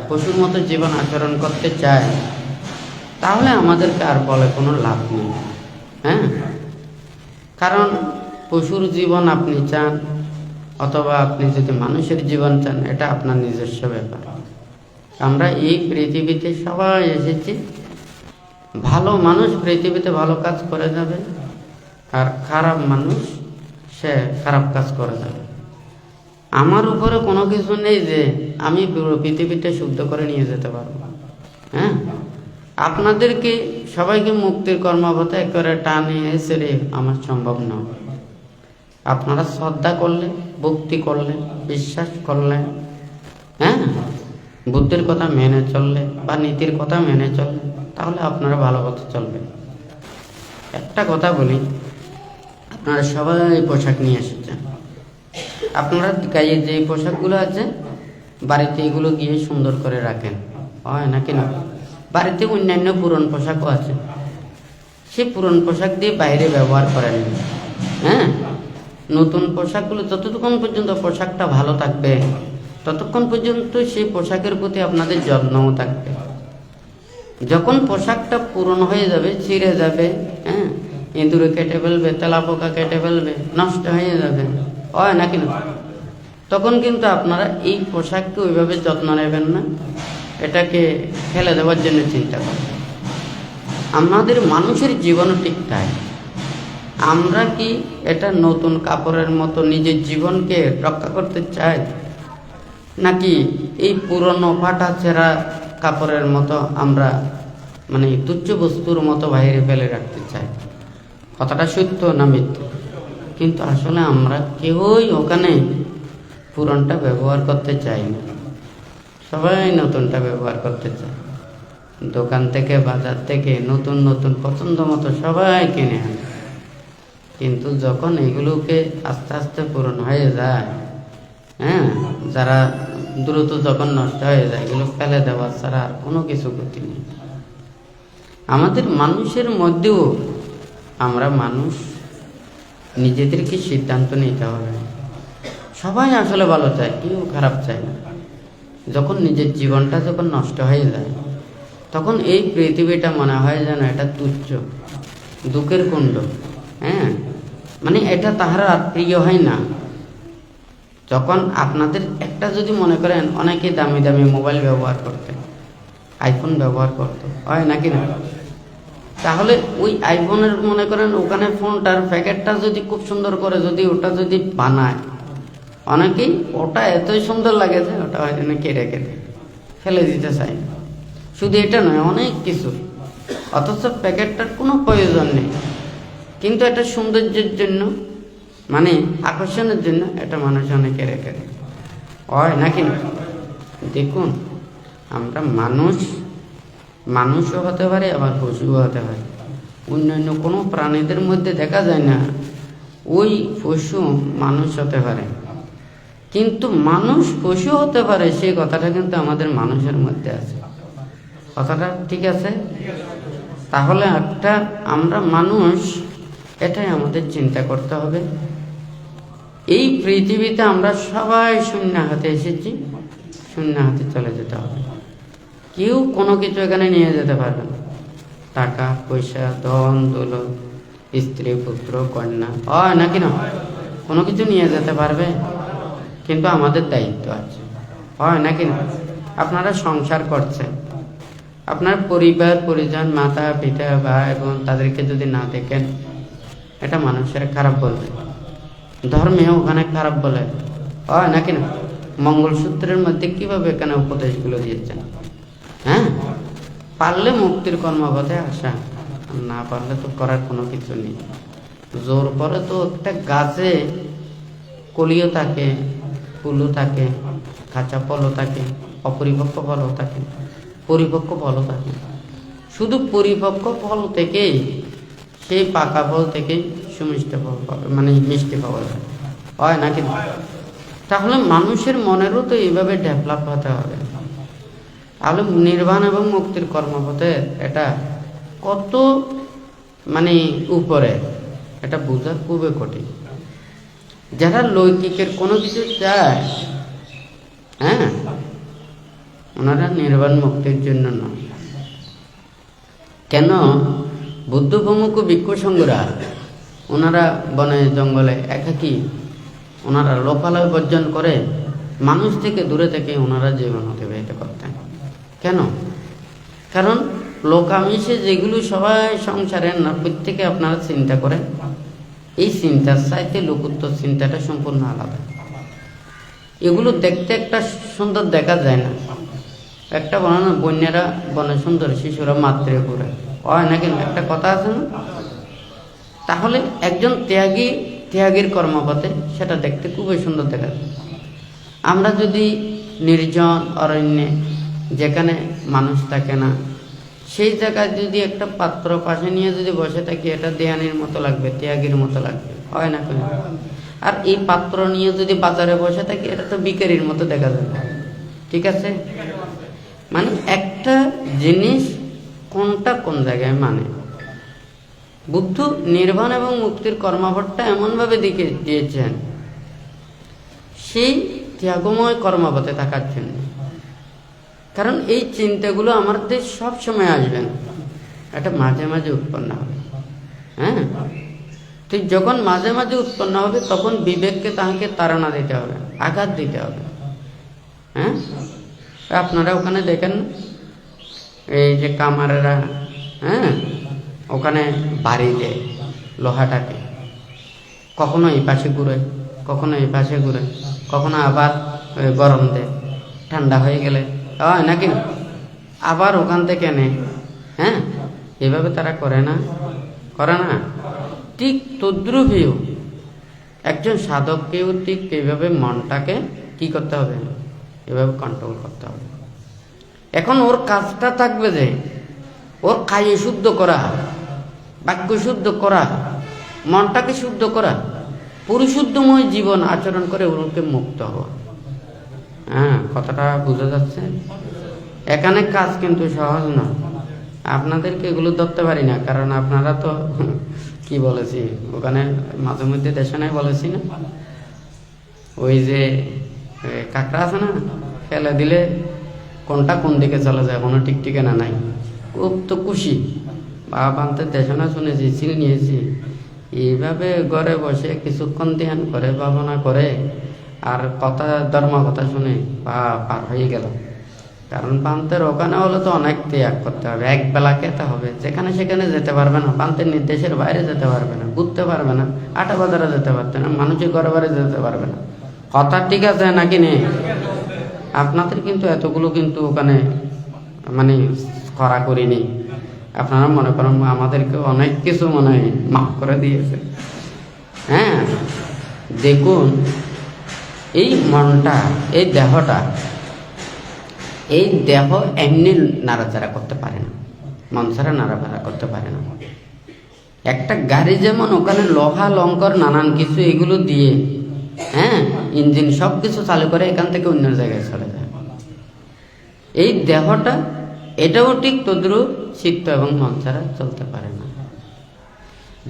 পশুর মতো জীবন আচরণ করতে চাই, তাহলে আমাদেরকে আর বলে কোনো লাভ নেই। হ্যাঁ, কারণ পশুর জীবন আপনি চান অথবা আপনি যদি মানুষের জীবন চান, এটা আপনার নিজস্ব ব্যাপার। আমরা এই পৃথিবীতে সবাই এসেছি, ভালো মানুষ পৃথিবীতে ভালো কাজ করে যাবে, আর খারাপ মানুষ সে খারাপ কাজ করে যাবে। আমার উপরে কোনো কিছু নেই যে আমি পৃথিবীতে শুদ্ধ করে নিয়ে যেতে পারবো। হ্যাঁ, আপনাদেরকে সবাইকে মুক্তির কর্মপথে একেবারে টানে ছেড়ে আমার সম্ভব নয়। আপনারা শ্রদ্ধা করলে, ভক্তি করলে, বিশ্বাস করলে, হ্যাঁ, বুদ্ধির কথা মেনে চললে বা নীতির কথা মেনে চললে, তাহলে আপনারা ভালো পথে চলবেন। একটা কথা বলি, আপনারা সবাই পোশাক নিয়ে এসেছেন, আপনারা গায়ে যে পোশাকগুলো আছে বাড়িতে এগুলো গিয়ে সুন্দর করে রাখেন, হয় নাকি না? বাড়িতে অন্যান্য পুরনো পোশাকও আছে, সেই পুরনো পোশাক দিয়ে বাইরে ব্যবহার করেন। হ্যাঁ, নতুন পোশাকগুলো যতক্ষণ পর্যন্ত পোশাকটা ভালো থাকবে, ততক্ষণ পর্যন্ত সেই পোশাকের প্রতি আপনাদের যত্নও থাকবে। যখন পোশাকটা পুরনো হয়ে যাবে, ছিঁড়ে যাবে, হ্যাঁ, ইঁদুরে কেটে ফেলবে, তেলাপোকা কেটে ফেলবে, নষ্ট হয়ে যাবে, হয় নাকি না? তখন কিন্তু আপনারা এই পোশাককে ওইভাবে যত্ন নেবেন না, এটাকে ফেলে দেওয়ার জন্য চিন্তা করবেন। আমাদের মানুষের জীবনও ঠিক তাই। আমরা কি এটা নতুন কাপড়ের মতো নিজের জীবনকে রক্ষা করতে চাই, নাকি এই পুরনো ফাটা ছেঁড়া কাপড়ের মতো আমরা তুচ্ছ বস্তুর মতো বাইরে ফেলে রাখতে চাই? কথাটা সত্য না মিথ্যা? কিন্তু আসলে আমরা কেউই ওখানে পুরনটা ব্যবহার করতে চাই না, সবাই নতুনটা ব্যবহার করতে চায়। দোকান থেকে বাজার থেকে নতুন নতুন পছন্দ মতো সবাই কিনে আনে, কিন্তু যখন এগুলোকে আস্তে আস্তে পূরণ হয়ে যায়, হ্যাঁ, যারা দ্রুত যখন নষ্ট হয়ে যায়, এগুলো ফেলে দেওয়া ছাড়া আর কোনো কিছু গতি নেই। আমাদের মানুষের মধ্যেও আমরা মানুষ নিজেদেরকে সিদ্ধান্ত নিতে হবে। সবাই আসলে ভালো চায়, কেউ খারাপ চায় না। যখন নিজের জীবনটা যখন নষ্ট হয়ে যায়, তখন এই পৃথিবীটা মনে হয় যেন এটা তুচ্ছ, দুঃখের কুণ্ড। হ্যাঁ, মানে এটা তাহার আর প্রিয় হয় না। যখন আপনাদের একটা যদি মনে করেন, অনেকে দামি দামি মোবাইল ব্যবহার করতে, আইফোন ব্যবহার করতো, হয় নাকি না? তাহলে ওই আইফোনের মনে করেন ওখানে ফোনটার প্যাকেটটা যদি খুব সুন্দর করে যদি ওটা যদি বানায়, অনেকেই ওটা এতই সুন্দর লাগে যে ওটা হয়তো কেটে কেটে ফেলে দিতে চায়। শুধু এটা নয়, অনেক কিছু, অথচ প্যাকেটটার কোনো প্রয়োজন নেই, কিন্তু এটা সৌন্দর্যের জন্য, মানে আকর্ষণের জন্য এটা মানুষ অনেকে রেখে দেয়, হয় নাকি না? দেখুন, আমরা মানুষও হতে পারে, আবার পশুও হতে পারে। অন্যান্য কোনো প্রাণীদের মধ্যে দেখা যায় না ওই পশু মানুষ হতে পারে, কিন্তু মানুষ পশু হতে পারে সেই কথাটা কিন্তু আমাদের মানুষের মধ্যে আছে। কথাটা ঠিক আছে? তাহলে একটা আমরা মানুষ, এটাই আমাদের চিন্তা করতে হবে। এই পৃথিবীতে আমরা সবাই শূন্য হাতে এসেছি, শূন্য হাতে চলে যেতে হবে। কেউ কোনো কিছু এখানে নিয়ে যেতে পারবে না। টাকা পয়সা, ধন দৌলত, স্ত্রী পুত্র কন্যা, হয় নাকি না? কোনো কিছু নিয়ে যেতে পারবে, কিন্তু আমাদের দায়িত্ব আছে, হয় নাকি না? আপনারা সংসার করছেন, আপনার পরিবার পরিজন, মাতা পিতা ভাই বোন, তাদেরকে যদি না দেখেন, এটা মানুষের খারাপ বলবে। ধর্মেও ওখানে খারাপ বলে, হয় নাকি না? মঙ্গলসূত্রের মধ্যে কিভাবে এখানে উপদেশগুলো দিয়েছেন। হ্যাঁ, পারলে মুক্তির কর্মপথে আসা, না পারলে তো করার কোনো কিছু নেই। জোর পরে তো একটা গাছে কলিও থাকে, ফুলও থাকে, কাঁচা ফলও থাকে, অপরিপক্ক ফলও থাকে, পরিপক্ক ফলও থাকে। শুধু পরিপক্ক ফল থেকেই, সেই পাকা ফল থেকে সুমিষ্ট ফল পাবে, মানে মিষ্টি পাওয়া যায়, হয় নাকি? তাহলে মানুষের মনেরও তো এইভাবে ডেভেলপ হতে হবে। তাহলে নির্বাণ এবং মুক্তির কর্মপথে এটা কত মানে উপরে, এটা বোঝা খুবই কঠিন। যারা লৌকিকের কোনো কিছু চায়, হ্যাঁ, ওনারা নির্বাণ মুক্তির জন্য নয়। কেন? বুদ্ধ প্রমুখ ভিক্ষু সংঘরা, ওনারা বনে জঙ্গলে একাকী, ওনারা লোকালয় বর্জন করে মানুষ থেকে দূরে থেকে ওনারা জীবন অতিবাহিত করতেন। কেন? কারণ লোকামিশে যেগুলো সবাই সংসারের না, প্রত্যেকে আপনারা চিন্তা করেন, এই চিন্তার চাইতে লোকোত্তর চিন্তাটা সম্পূর্ণ আলাদা। এগুলো দেখতে একটা সুন্দর দেখা যায় না। একটা বনে বন্যারা বনে সুন্দর, শিশুরা মাত্রে ঘুরে, হয় নাকি? একটা কথা আছে না? তাহলে একজন ত্যাগীর কর্মপথে সেটা দেখতে খুবই সুন্দর দেখা যায়। আমরা যদি নির্জন অরণ্যে, যেখানে মানুষ থাকে না, সেই জায়গায় যদি একটা পাত্র পাশে নিয়ে যদি বসে থাকি, এটা ধ্যানের মতো লাগবে, ত্যাগীর মতো লাগবে, হয় না? আর এই পাত্র নিয়ে যদি বাজারে বসে থাকি, এটা তো বিকারির মতো দেখা যাবে, ঠিক আছে? মানে একটা জিনিস কোনটা কোন জায়গায়, মানে বুদ্ধ নির্বাণ এবং মুক্তির কর্মপথটা এমনভাবে দিকে দিয়েছেন, সেই ত্যাগময় কর্মপথে থাকার জন্য। কারণ এই চিন্তাগুলো আমাদের সব সময় আসবে না, এটা মাঝে মাঝে উৎপন্ন হবে। হ্যাঁ, তো যখন মাঝে মাঝে উৎপন্ন হবে, তখন বিবেককে তাহাকে তাড়না দিতে হবে, আঘাত দিতে হবে। হ্যাঁ, আপনারা ওখানে দেখেন এই যে কামারেরা, হ্যাঁ, ওখানে বাড়ি দেয় লোহাটাকে, কখনো এই পাশে ঘুরে, কখনো এই পাশে ঘুরে, কখনো আবার গরম দেয়, ঠান্ডা হয়ে গেলে, হয় নাকি? আবার ওখান থেকে নেয়। হ্যাঁ, এভাবে তারা করে না? ঠিক তদ্রুপেও একজন সাধককেও ঠিক এইভাবে মনটাকে কি করতে হবে, এভাবে কন্ট্রোল করতে হবে। এখন ওর কাজটা থাকবে যে ওর কায়ে শুদ্ধ করা, বাক্য শুদ্ধ করা, মনটাকে শুদ্ধ করা, পরিশুদ্ধময় জীবন আচরণ করে ওরকে মুক্ত হওয়া। হ্যাঁ, কথাটা বোঝা যাচ্ছে? এখানে কাজ কিন্তু সহজ না। আপনাদেরকে এগুলো ধরতে পারি না, কারণ আপনারা তো কি বলেছি ওখানে মাঝে মধ্যে দেশে নাই বলেছি না, ওই যে কাঁকড়া আছে না, ফেলে দিলে কোনটা কোন দিকে চলে যায় কোনো ঠিক ঠিকানা নাই। খুব তো খুশি বাবা বানতে দেশে না, শুনেছি, চিল নিয়েছি। এইভাবে ঘরে বসে কিছুক্ষণ ধ্যান করে ভাবনা করে আর কথা ধর্ম কথা শুনে পার হয়ে গেল। কারণ বান্তের ওখানে হলে তো অনেক ত্যাগ করতে হবে, এক বেলা খেতে হবে, যেখানে সেখানে যেতে পারবে না, বান্তের নির্দেশের বাইরে যেতে পারবে না, ঘুরতে পারবে না, আটা বাজারে যেতে পারবে না, মানুষের ঘরে বাড়ি যেতে পারবে না। কথা ঠিক আছে নাকি নেই? আপনাদের কিন্তু এতগুলো কিন্তু ওখানে মানে করা করিনি। আপনারা মনে করেন আমাদেরকে অনেক কিছু মনে হয় মাফ করে দিয়েছে। হ্যাঁ, দেখুন এই মনটা, এই দেহটা, এই দেহ এমনি নাড়াচাড়া করতে পারে না, মন ছাড়া নাড়াচাড়া করতে পারে না। একটা গাড়ি যেমন ওখানে লোহা লঙ্কর নানান কিছু এগুলো দিয়ে হ্যাঁ ইঞ্জিন সব কিছু চালু করে এখান থেকে অন্য জায়গায় চলে যায়, এই দেহটা এটাও ঠিক তদ্রুপ চিত্ত এবং মন ছাড়া চলতে পারে না।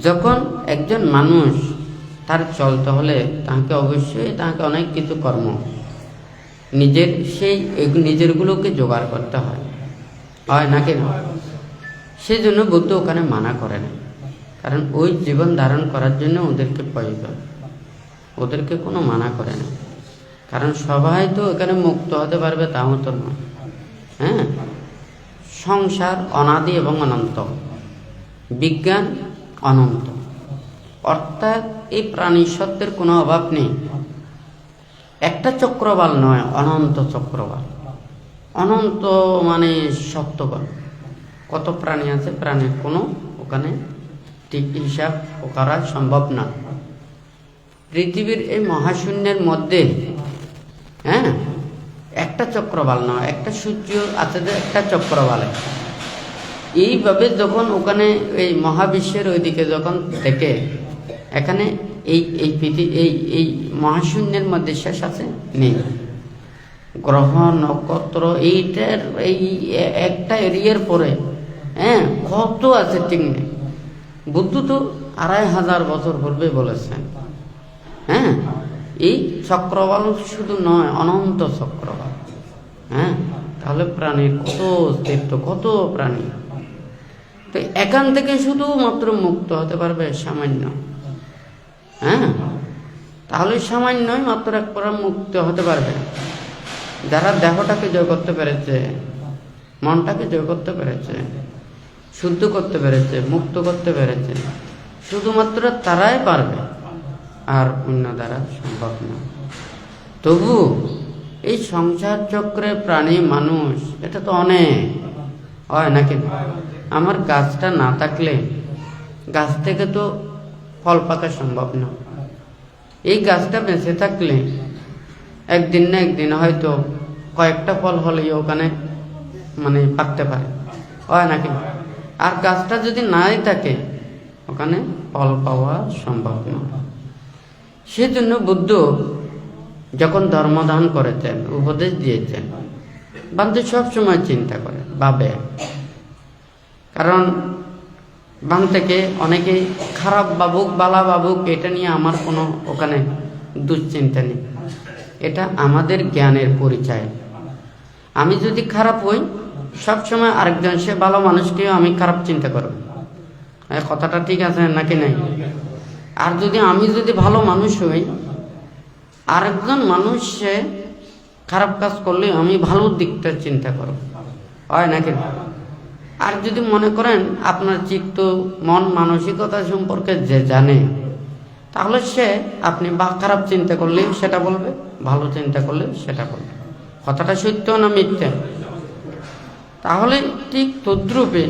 যখন একজন মানুষ তার চলতে হলে তাকে অবশ্যই তাকে অনেক কিছু কর্ম নিজের নিজেরগুলোকে জোগাড় করতে হয় নাকি না? সেই জন্য বুদ্ধ ওখানে মানা করে না, কারণ ওই জীবন ধারণ করার জন্য ওদেরকে প্রয়োজন, ওদেরকে কোনো মানা করে না। কারণ সবাই তো এখানে মুক্ত হতে পারবে তাও তো নয়। হ্যাঁ, সংসার অনাদি এবং অনন্ত, বিজ্ঞান অনন্ত, অর্থাৎ এই প্রাণী সত্যের কোনো অভাব নেই। একটা চক্রবাল নয়, অনন্ত চক্রবাল। অনন্ত মানে সত্যবাল। কত প্রাণী আছে, প্রাণীর কোনো ওখানে ঠিক হিসাব করা সম্ভব না। পৃথিবীর এই মহাশূন্যের মধ্যে হ্যাঁ একটা চক্রবাল নয়, একটা সূর্য আছে যে একটা চক্রবালে। এইভাবে যখন ওখানে এই মহাবিশ্বের ওইদিকে যখন থেকে এখানে এই মহাশূন্যের মধ্যে শেষ আছে নেই, গ্রহ নক্ষত্র এইটার এই একটা এরিয়ার পরে হ্যাঁ কত আছে ঠিক নেই। বুদ্ধ তো 2500 বছর পূর্বে বলেছেন। হ্যাঁ, এই চক্রবাল শুধু নয়, অনন্ত চক্রবাল। হ্যাঁ, তাহলে প্রাণীর কত অস্তিত্ব, কত প্রাণী। তো এখান থেকে শুধুমাত্র মুক্ত হতে পারবে সামান্য। হ্যাঁ, তাহলে সামান্যই মাত্র এক পরা মুক্ত হতে পারবে যারা দেহটাকে জয় করতে পেরেছে, মনটাকে জয় করতে পেরেছে, শুদ্ধ করতে পেরেছে, মুক্ত করতে পেরেছে, শুধুমাত্র তারাই পারবে, আর অন্য দ্বারা সম্ভব না। তবু এই সংসার চক্রে প্রাণী মানুষ এটা তো অনেক হয় নাকি? আমার গাছটা না থাকলে গাছ থেকে তো ফল পাকা সম্ভব না। এই গাছটা বেঁচে থাকলে একদিন না একদিন হয়তো কয়েকটা ফল হলেই ওখানে মানে পাকতে পারে, হয় নাকি? আর গাছটা যদি নাই থাকে ওখানে ফল পাওয়া সম্ভব না। সেজন্য বুদ্ধ যখন ধর্মদান করেছেন, উপদেশ দিয়েছেন, বান্ধব সবসময় চিন্তা করে ভাবে। কারণ বান থেকে অনেকেই খারাপ ভাবুক বালা ভাবুক, এটা নিয়ে আমার কোনো ওখানে দুশ্চিন্তা নেই। এটা আমাদের জ্ঞানের পরিচয়। আমি যদি খারাপ হই সবসময় আরেকজন সে ভালো মানুষকেও আমি খারাপ চিন্তা করব, কথাটা ঠিক আছে নাকি নাই? আর আমি যদি ভালো মানুষ হই, আরেকজন মানুষ সে খারাপ কাজ করলে আমি ভালো দিকটা চিন্তা করব, হয় নাকি? আর যদি মনে করেন আপনার চিত্ত মন মানসিকতা সম্পর্কে যে জানে, তাহলে সে আপনি খারাপ চিন্তা করলে সেটা বলবে, ভালো চিন্তা করলে সেটা বলবে। কথাটা সত্য না মিথ্যা? তাহলে ঠিক তদ্রূপে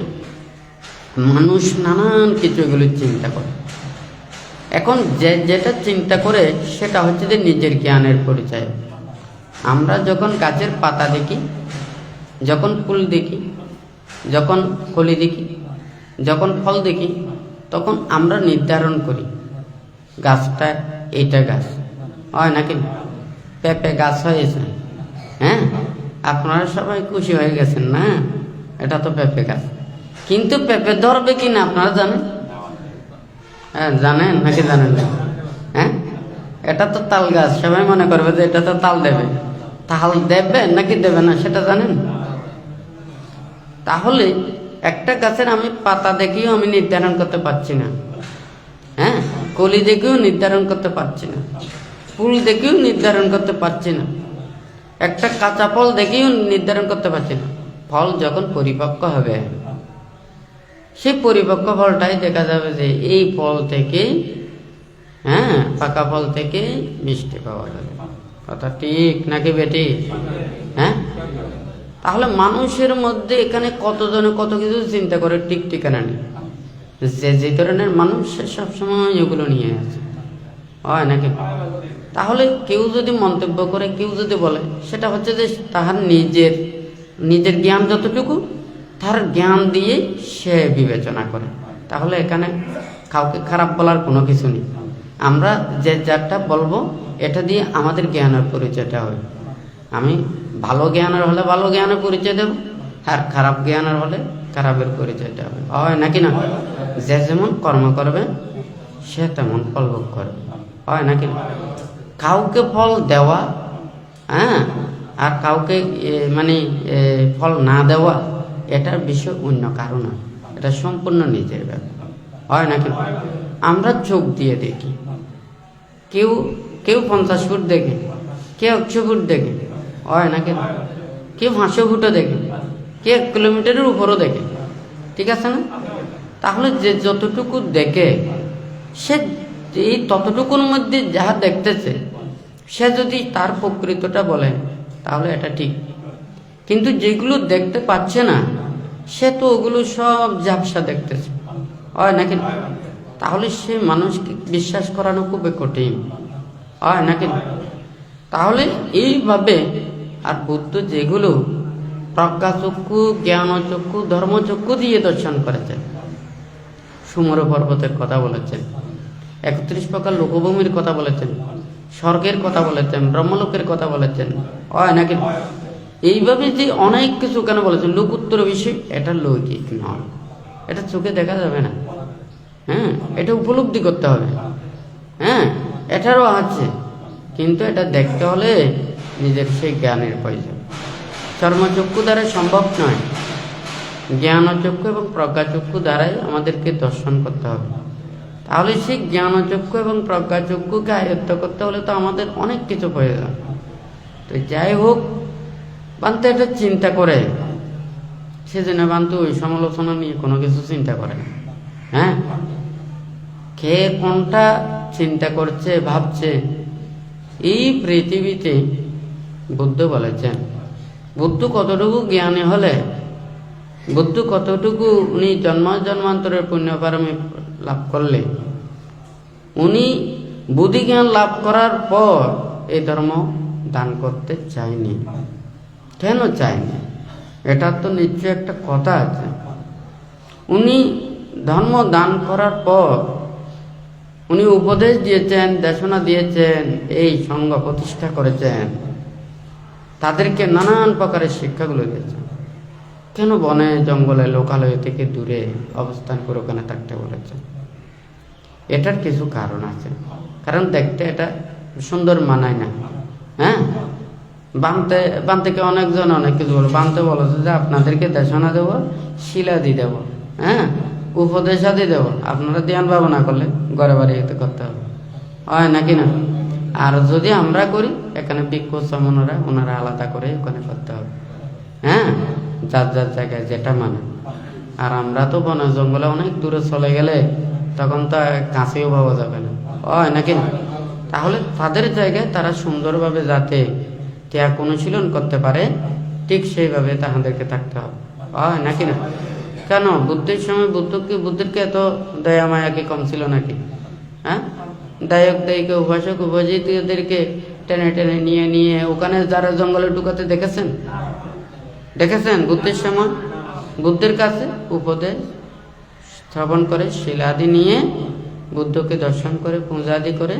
মানুষ নানান কিছু এগুলো চিন্তা করে। এখন যেটা চিন্তা করে সেটা হচ্ছে যে নিজের জ্ঞানের পরিচয়। আমরা যখন গাছের পাতা দেখি, যখন ফুল দেখি, যখন কলি দেখি, যখন ফল দেখি, তখন আমরা নির্ধারণ করি গাছটা এইটা গাছ, হয় নাকি? পেঁপে গাছ হয়েছে, হ্যাঁ, আপনারা সবাই খুশি হয়ে গেছেন না, এটা তো পেঁপে গাছ। কিন্তু পেঁপে ধরবে কিনা আপনারা জানেন? হ্যাঁ, জানেন নাকি জানেন না? হ্যাঁ, এটা তো তাল গাছ, সবাই মনে করবে যে এটা তো তাল দেবে। তাল দেবে নাকি দেবে না সেটা জানেন? তাহলে একটা গাছের আমি পাতা দেখেও আমি নির্ধারণ করতে পারছি না, হ্যাঁ, কলি দেখেও নির্ধারণ করতে পারছি না, ফুল দেখেও নির্ধারণ করতে পারছি না, একটা কাঁচা ফল দেখেও নির্ধারণ করতে পারছি না। ফল যখন পরিপক্ক হবে, সেই পরিপক্ক ফলটাই দেখা যাবে যে এই ফল থেকে, হ্যাঁ, পাকা ফল থেকে মিষ্টি পাওয়া যাবে। কথা ঠিক নাকি বেটি? হ্যাঁ, তাহলে মানুষের মধ্যে এখানে কতজনে কত কিছু চিন্তা করে ঠিক ঠিকানা নেই। যে ধরনের মানুষ সে সবসময় এগুলো নিয়ে আছে, হয় নাকি? তাহলে কেউ যদি মন্তব্য করে, কেউ যদি বলে, সেটা হচ্ছে যে তাহার নিজের জ্ঞান যতটুকু, তার জ্ঞান দিয়ে সে বিবেচনা করে। তাহলে এখানে কাউকে খারাপ বলার কোনো কিছু নেই। আমরা যে যারটা বলবো এটা দিয়ে আমাদের জ্ঞানের পরিচয়টা হবে। আমি ভালো জ্ঞানের হলে ভালো জ্ঞানের পরিচয় দেব, আর খারাপ জ্ঞানের হলে খারাপের পরিচয়টা হবে, হয় নাকি না? যে যেমন কর্ম করবে সে তেমন ফল ভোগ করবে, হয় নাকি না? কাউকে ফল দেওয়া, হ্যাঁ, আর কাউকে ফল না দেওয়া, এটার বিষয় অন্য কারণ না, এটা সম্পূর্ণ নিজের ব্যাপার, হয় নাকি? আমরা চোখ দিয়ে দেখি, কেউ 50 ফুট দেখে, কেউ 100 ফুট দেখে, হয় নাকি? কেউ 500 ফুটও দেখে, কেউ 1 কিলোমিটারের উপরও দেখে, ঠিক আছে না? তাহলে যে যতটুকু দেখে, সে এই ততটুকুর মধ্যে যাহা দেখতেছে, সে যদি তার প্রকৃতটা বলে তাহলে এটা ঠিক। কিন্তু যেগুলো দেখতে পাচ্ছে না, সে তো ওগুলো সব ঝাপসা দেখতেছে, হয় নাকি? তাহলে সে মানুষকে বিশ্বাস করানো খুবই কঠিন, হয় নাকি? তাহলে এইভাবে আর বুদ্ধ যেগুলো প্রজ্ঞাচক্ষু, জ্ঞানচক্ষু, ধর্মচক্ষু দিয়ে দর্শন করেছেন, সুমেরু পর্বতের কথা বলেছেন, 31 প্রকার লোকভূমির কথা বলেছেন, স্বর্গের কথা বলেছেন, ব্রহ্মলোকের কথা বলেছেন, হয় নাকি? এইভাবে যে অনেক কিছু কেন বলেছেন, লোকোত্তর বিষয়, এটা লৌকিক নয়, এটা চোখে দেখা যাবে না, হ্যাঁ, এটা উপলব্ধি করতে হবে, হ্যাঁ, এটারও আছে, কিন্তু এটা দেখতে হলে নিজের সেই জ্ঞানের প্রয়োজন। চর্মচক্ষু দ্বারা সম্ভব নয়, জ্ঞানচক্ষু এবং প্রজ্ঞাচক্ষু দ্বারাই আমাদেরকে দর্শন করতে হবে। তাহলে সেই জ্ঞানচক্ষু এবং প্রজ্ঞাচক্ষুকে আয়ত্ত করতে হলে তো আমাদের অনেক কিছু প্রয়োজন। তো যাই হোক, বান্তে এটা চিন্তা করে, সেজন্য বান্তু ওই সমালোচনা নিয়ে কোনো কিছু চিন্তা করে না, হ্যাঁ, কে কোনটা চিন্তা করছে, ভাবছে। এই পৃথিবীতে বুদ্ধ বলেছেন, বুদ্ধ কতটুকু জ্ঞানী হলে, বুদ্ধ কতটুকু উনি জন্মান্তরের পুণ্য পারমী লাভ করলে, উনি বুদ্ধি জ্ঞান লাভ করার পর এই ধর্ম দান করতে চায়নি। কেন চায়নি? এটার তো নিশ্চয় একটা কথা আছে। উনি ধর্ম দান করার পর উনি উপদেশ দিয়েছেন, দেশনা দিয়েছেন, এই সংঘ প্রতিষ্ঠা করেছেন, তাদেরকে নানান প্রকারের শিক্ষাগুলো দিয়েছেন। কেন বনে জঙ্গলে লোকালয় থেকে দূরে অবস্থান করে ওখানে থাকতে বলেছেন? এটার কিছু কারণ আছে, কারণ দেখতে এটা সুন্দর মানায় না, হ্যাঁ। বানতে অনেকজন অনেক কিছু বলো, বানতে বলেছে যে আপনাদেরকে দেশনা দেবো, শিলাদি দেব, হ্যাঁ, উপদেশাদি দেব, আপনারা ধ্যান ভাবনা করলে ঘরে বাড়ি করতে হবে, হয় নাকি না? আর যদি আমরা করি, এখানে ভিক্ষু সমনরা ওনারা আলাদা করে ওখানে করতে হবে, হ্যাঁ, যার যার জায়গায় যেটা মানে। আর আমরা তো বনে জঙ্গলে অনেক দূরে চলে গেলে তখন তো কাছেও পাওয়া যাবে না, হয় নাকি না? তাহলে তাদের জায়গায় তারা সুন্দরভাবে যাতে ত্যাগ অনুশীলন করতে পারে, ঠিক সেইভাবে তাহাদেরকে থাকতে হবে, হয় নাকি না? কেন বুদ্ধের সময় বুদ্ধেরকে এত দয়া মায়া কি কম ছিল নাকি? হ্যাঁ, দায়ক দায়িকা উপাসক উপাসিতদেরকে টেনে টেনে নিয়ে ওখানে যারা জঙ্গলে ঢুকাতে দেখেছেন বুদ্ধের সময়? বুদ্ধের কাছে উপদেশ শ্রবণ করে শিলাদি নিয়ে বুদ্ধকে দর্শন করে পূজাদি করে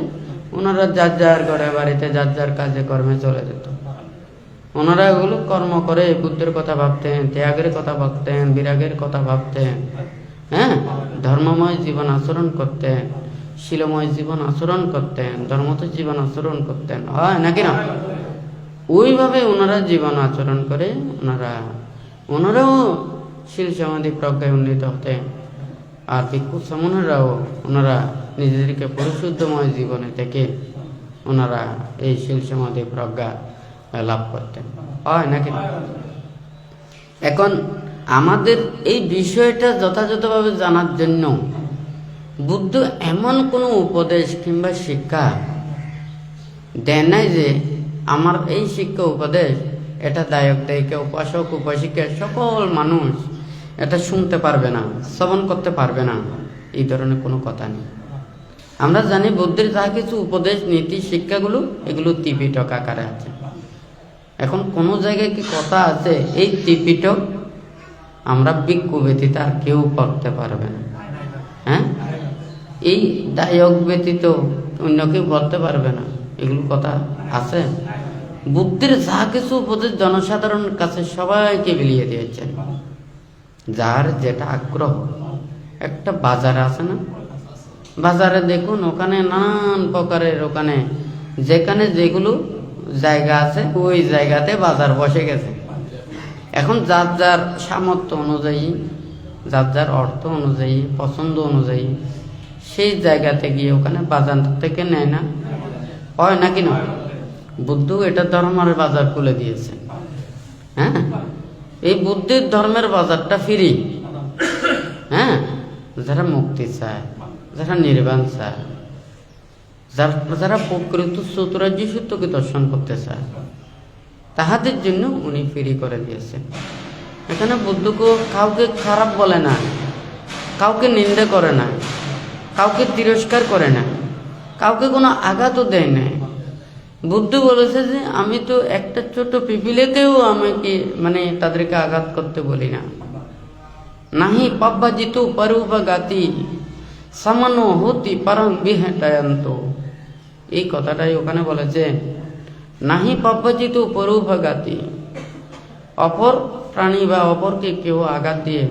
ওনারা যার যার ঘরে বাড়িতে যার যার কাজে কর্মে চলে যেত, ওনারা এগুলো কর্ম করে বুদ্ধের কথা ভাবতেন, ত্যাগের কথা ভাবতেন, বিরাগের কথা ভাবতেন, হ্যাঁ, ধর্মময় জীবন আচরণ করতেন, শিলময় জীবন আচরণ করতেন, ধর্মত জীবন আচরণ করতেন, হয় নাকি না? ওইভাবে ওনারা জীবন আচরণ করে ওনারাও শিল সমাধি প্রজ্ঞায় উন্নীত হতেন। আর ভিক্ষু সমনেরাও ওনারা নিজেদেরকে পরিশুদ্ধময় জীবনে থেকে ওনারা এই শিল সমাধি প্রজ্ঞা লাভ করতেন, হয় নাকি? এখন আমাদের এই বিষয়টা যথাযথভাবে জানার জন্য বুদ্ধ এমন কোনো উপদেশ কিংবা শিক্ষা দেন নাই যে আমার এই শিক্ষা উপদেশ এটা দায়ক দায়িকা, উপাসক উপাসিকা সকল মানুষ এটা শুনতে পারবে না, শ্রবণ করতে পারবে না, এই ধরনের কোনো কথা নেই। আমরা জানি বুদ্ধের যা কিছু উপদেশ নীতি শিক্ষাগুলো এগুলো ত্রিপিটক আকারে আছে। এখন কোনো জায়গায় কি কথা আছে এই ত্রিপিটক আমরা ভিক্ষু ব্যতীত আর কেউ পড়তে পারবে না, হ্যাঁ, এই দায়ক ব্যতীত অন্য কেউ পড়তে পারবে না, এগুলো কথা আছে? বুদ্ধের যা কিছু উপদেশ জনসাধারণের কাছে সবাইকে বিলিয়ে দিয়েছেন। যার যেটা আগ্রহ, একটা বাজার আছে না, বাজারে দেখুন ওখানে নানান প্রকারের, ওখানে যেখানে যেগুলো জায়গা আছে ওই জায়গাতে বাজার বসে গেছে। এখন যার যার সামর্থ্য অনুযায়ী, যার যার অর্থ অনুযায়ী, পছন্দ অনুযায়ী সেই জায়গাতে গিয়ে ওখানে বাজার থেকে নেয় না, হয় নাকি না? বুদ্ধ এটা ধর্মের বাজার খুলে দিয়েছে, হ্যাঁ, এই বুদ্ধের ধর্মের বাজারটা ফ্রি, হ্যাঁ, যারা মুক্তি চায়, যারা নির্বাণ চায়, যারা প্রকৃত চতুরাজ্য সত্যকে দর্শন করতে চায়, তাহাদের জন্য উনি ফ্রি করে দিয়েছেন। এখানে বুদ্ধকে কাউকে খারাপ বলে না, কাউকে নিন্দা করে না, কাউকে তিরস্কার করে না, কাউকে কোনো আঘাতও দেয় না। বুদ্ধ বলেছে যে আমি তো একটা ছোট পিপিলেকেও আমাকে তাদেরকে আঘাত করতে বলি না। নাহি পাব্বাজিত পরুবা গাতি সামানো হতি পারং বিহেটায়ন্ত, এই কথাটাই ওখানে বলেছে। নাহি পাব্বাজিত পরুবা গাতি, অপর প্রাণী বা অপরকে কেউ আঘাত দিয়ে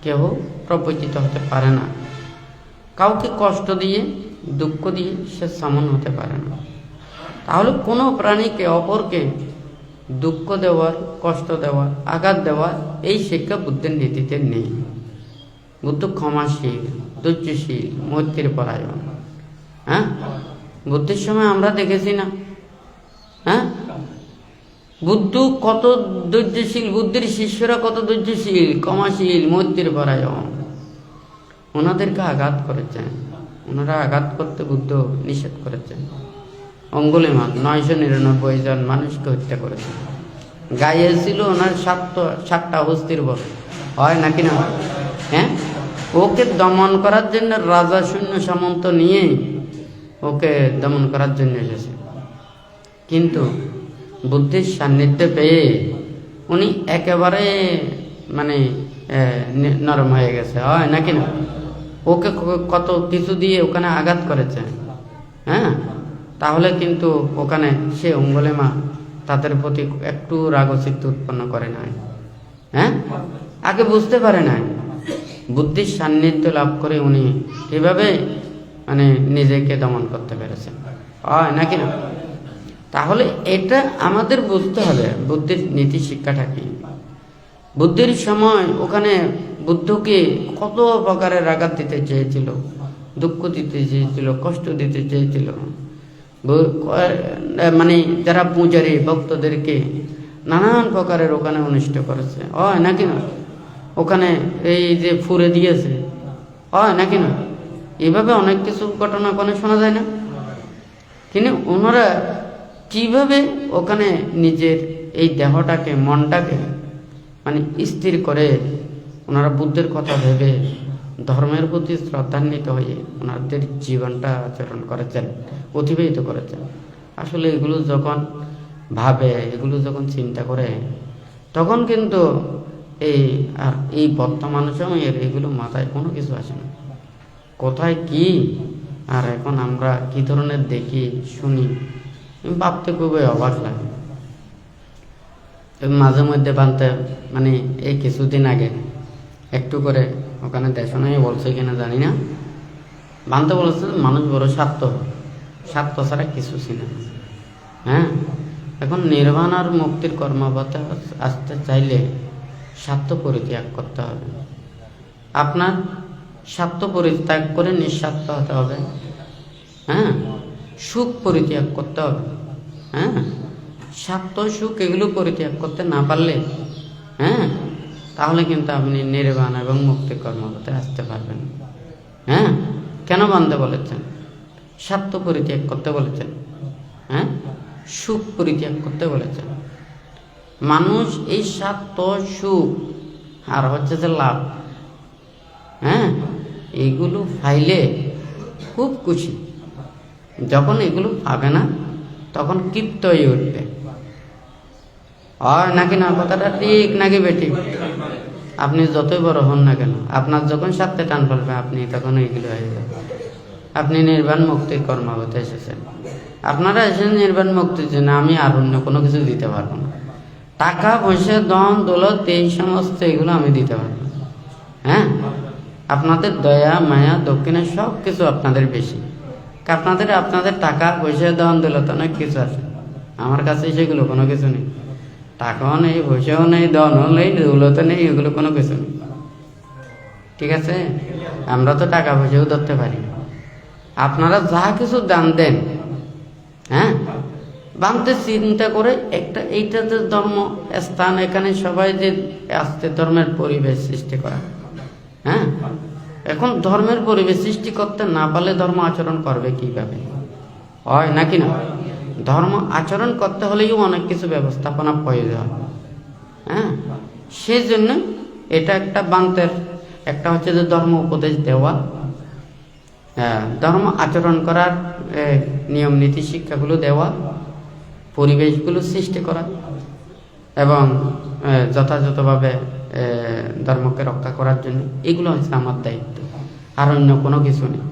কেউ প্রবচিত হতে পারে না। কাউকে কষ্ট দিয়ে দুঃখ দিয়ে সে সামন হতে পারে না। তাহলে কোনো প্রাণীকে অপরকে দুঃখ দেওয়ার, কষ্ট দেওয়ার, আঘাত দেওয়ার এই শিক্ষা বুদ্ধের নীতিতে নেই। বুদ্ধ ক্ষমাশীল, ধৈর্যশীল, মৈত্রী পরায়ণ, হ্যাঁ, বুদ্ধের সময় আমরা দেখেছি না, হ্যাঁ, বুদ্ধ কত ধৈর্যশীল, বুদ্ধের শিষ্যরা কত ধৈর্যশীল, ক্ষমাশীল, মৈত্রী পরায়ণ। ওনাদেরকে আঘাত করেছেন, ওনারা আঘাত করতে বুদ্ধ নিষেধ করেছেন। অঙ্গুলিমাল 999 জন মানুষকে হত্যা করেছে। গায়ে ছিল ওনার 7টা হস্তির বল, হয় নাকি না? হ্যাঁ, ওকে দমন করার জন্য রাজা সৈন্য সামন্ত নিয়ে ওকে দমন করার জন্য এসেছে। কিন্তু বুদ্ধির সান্নিধ্য পেয়ে উনি একেবারে নরম হয়ে গেছে, হয় নাকি না? ওকে কত কিছু দিয়ে ওখানে আঘাত করেছে, হ্যাঁ, তাহলে কিন্তু ওখানে সে অঙ্গুলিমা তাদের প্রতি একটু রাগচিত্ত উৎপন্ন করে নাই, হ্যাঁ, আগে বুঝতে পারে নাই। বুদ্ধির সান্নিধ্য লাভ করে উনি এভাবে নিজেকে দমন করতে পেরেছেন, হয় নাকি না? তাহলে এটা আমাদের বুঝতে হবে বুদ্ধির নীতি শিক্ষাটা কি। বুদ্ধির সময় ওখানে বুদ্ধকে কত প্রকারের আঘাত দিতে চেয়েছিল, দুঃখ দিতে চেয়েছিল, কষ্ট দিতে চেয়েছিল। যারা পূজারী ভক্তদেরকে নানান প্রকারের ওখানে অনিষ্ট করেছে, হয় নাকি না? ওখানে এই যে ফুরে দিয়েছে, হয় নাকি না? এভাবে অনেক কিছু ঘটনা ওখানে শোনা যায় না? কিন্তু ওনারা কিভাবে ওখানে নিজের এই দেহটাকে, মনটাকে স্থির করে ওনারা বুদ্ধের কথা ভেবে ধর্মের প্রতি শ্রদ্ধান্বিত হয়ে ওনাদের জীবনটা আচরণ করেছেন, অতিবাহিত করেছেন। আসলে এগুলো যখন ভাবে, এগুলো যখন চিন্তা করে, তখন কিন্তু এই বর্তমান সময়ের এগুলো মাথায় কোনো কিছু আসে না। কোথায় কি আর এখন আমরা কি ধরনের দেখি শুনি, ভাবতে খুবই অবাক লাগে। মাঝে মধ্যে বানতে মানে এই কিছুদিন আগে একটু করে ওখানে দেশনাই বলছে কিনা জানি না, বানতে বলেছে মানুষ বড় স্বার্থ ছাড়া কিছু ছিল না। হ্যাঁ, এখন নির্বাণ আর মুক্তির কর্মপথে আসতে চাইলে স্বার্থ পরিত্যাগ করতে হবে। আপনার স্বার্থ পরিত্যাগ করে নিঃস্বার্থ হতে হবে। হ্যাঁ, সুখ পরিত্যাগ করতে হবে। হ্যাঁ, স্বার্থ সুখ এগুলো পরিত্যাগ করতে না পারলে হ্যাঁ তাহলে কিন্তু আপনি নির্বাণ এবং মুক্তির কর্মপথে আসতে পারবেন। হ্যাঁ, কেন বানতে বলেছেন? স্বার্থ পরিত্যাগ করতে বলেছেন। হ্যাঁ, সুখ পরিত্যাগ করতে বলেছেন। মানুষ এই স্বার্থ সুখ আর হচ্ছে যে লাভ, হ্যাঁ, এগুলো পাইলে খুব খুশি, যখন এগুলো পাবে না তখন ক্ষিপ্ত হয়ে উঠবে। হয় নাকি না? কথাটা ঠিক নাকি বেঠিক? আপনি যতই বড় হন না কেন, আপনার যখন স্বার্থে টান পড়বে আপনি তখন এইগুলো হয়ে যাবে। আপনি নির্বাণ মুক্তির কর্মপথে এসেছেন, আপনারা এসেছেন নির্বাণ মুক্তির জন্য। আমি আর অন্য কোনো কিছু দিতে পারবো না। টাকা পয়সা ধন দৌলত এই সমস্ত এগুলো আমি দিতে পারবো না। হ্যাঁ, আপনাদের দয়া মায়া দক্ষিণে সব কিছু আপনাদের বেশি। আপনাদের টাকা পয়সা ধন দৌলত অনেক কিছু আছে, আমার কাছে সেগুলো কোনো কিছু নেই। টাকাও নেই, পয়সাও নেই, ধনও নেই, দৌলতও নেই, এগুলো কোনো কিছু নেই। ঠিক আছে, আমরা তো টাকা পয়সাও ধরতে পারি। আপনারা যা কিছু দান দেন, হ্যাঁ, বানতে চিন্তা করে একটা এইটা যে ধর্ম স্থান, এখানে সবাই যে আসতে ধর্মের পরিবেশ সৃষ্টি করা। হ্যাঁ, এখন ধর্মের পরিবেশ সৃষ্টি করতে না পারলে ধর্ম আচরণ করবে কিভাবে? হয় নাকি না? ধর্ম আচরণ করতে হলেও অনেক কিছু ব্যবস্থাপনা প্রয়োজন। হ্যাঁ, সেই জন্য এটা একটা বান্তের একটা হচ্ছে যে ধর্ম উপদেশ দেওয়া, ধর্ম আচরণ করার নিয়ম নীতি শিক্ষাগুলো দেওয়া, পরিবেশগুলো সৃষ্টি করা এবং যথাযথভাবে ধর্মকে রক্ষা করার জন্য এগুলো হচ্ছে আমার দায়িত্ব, আর অন্য কোনো কিছু নেই।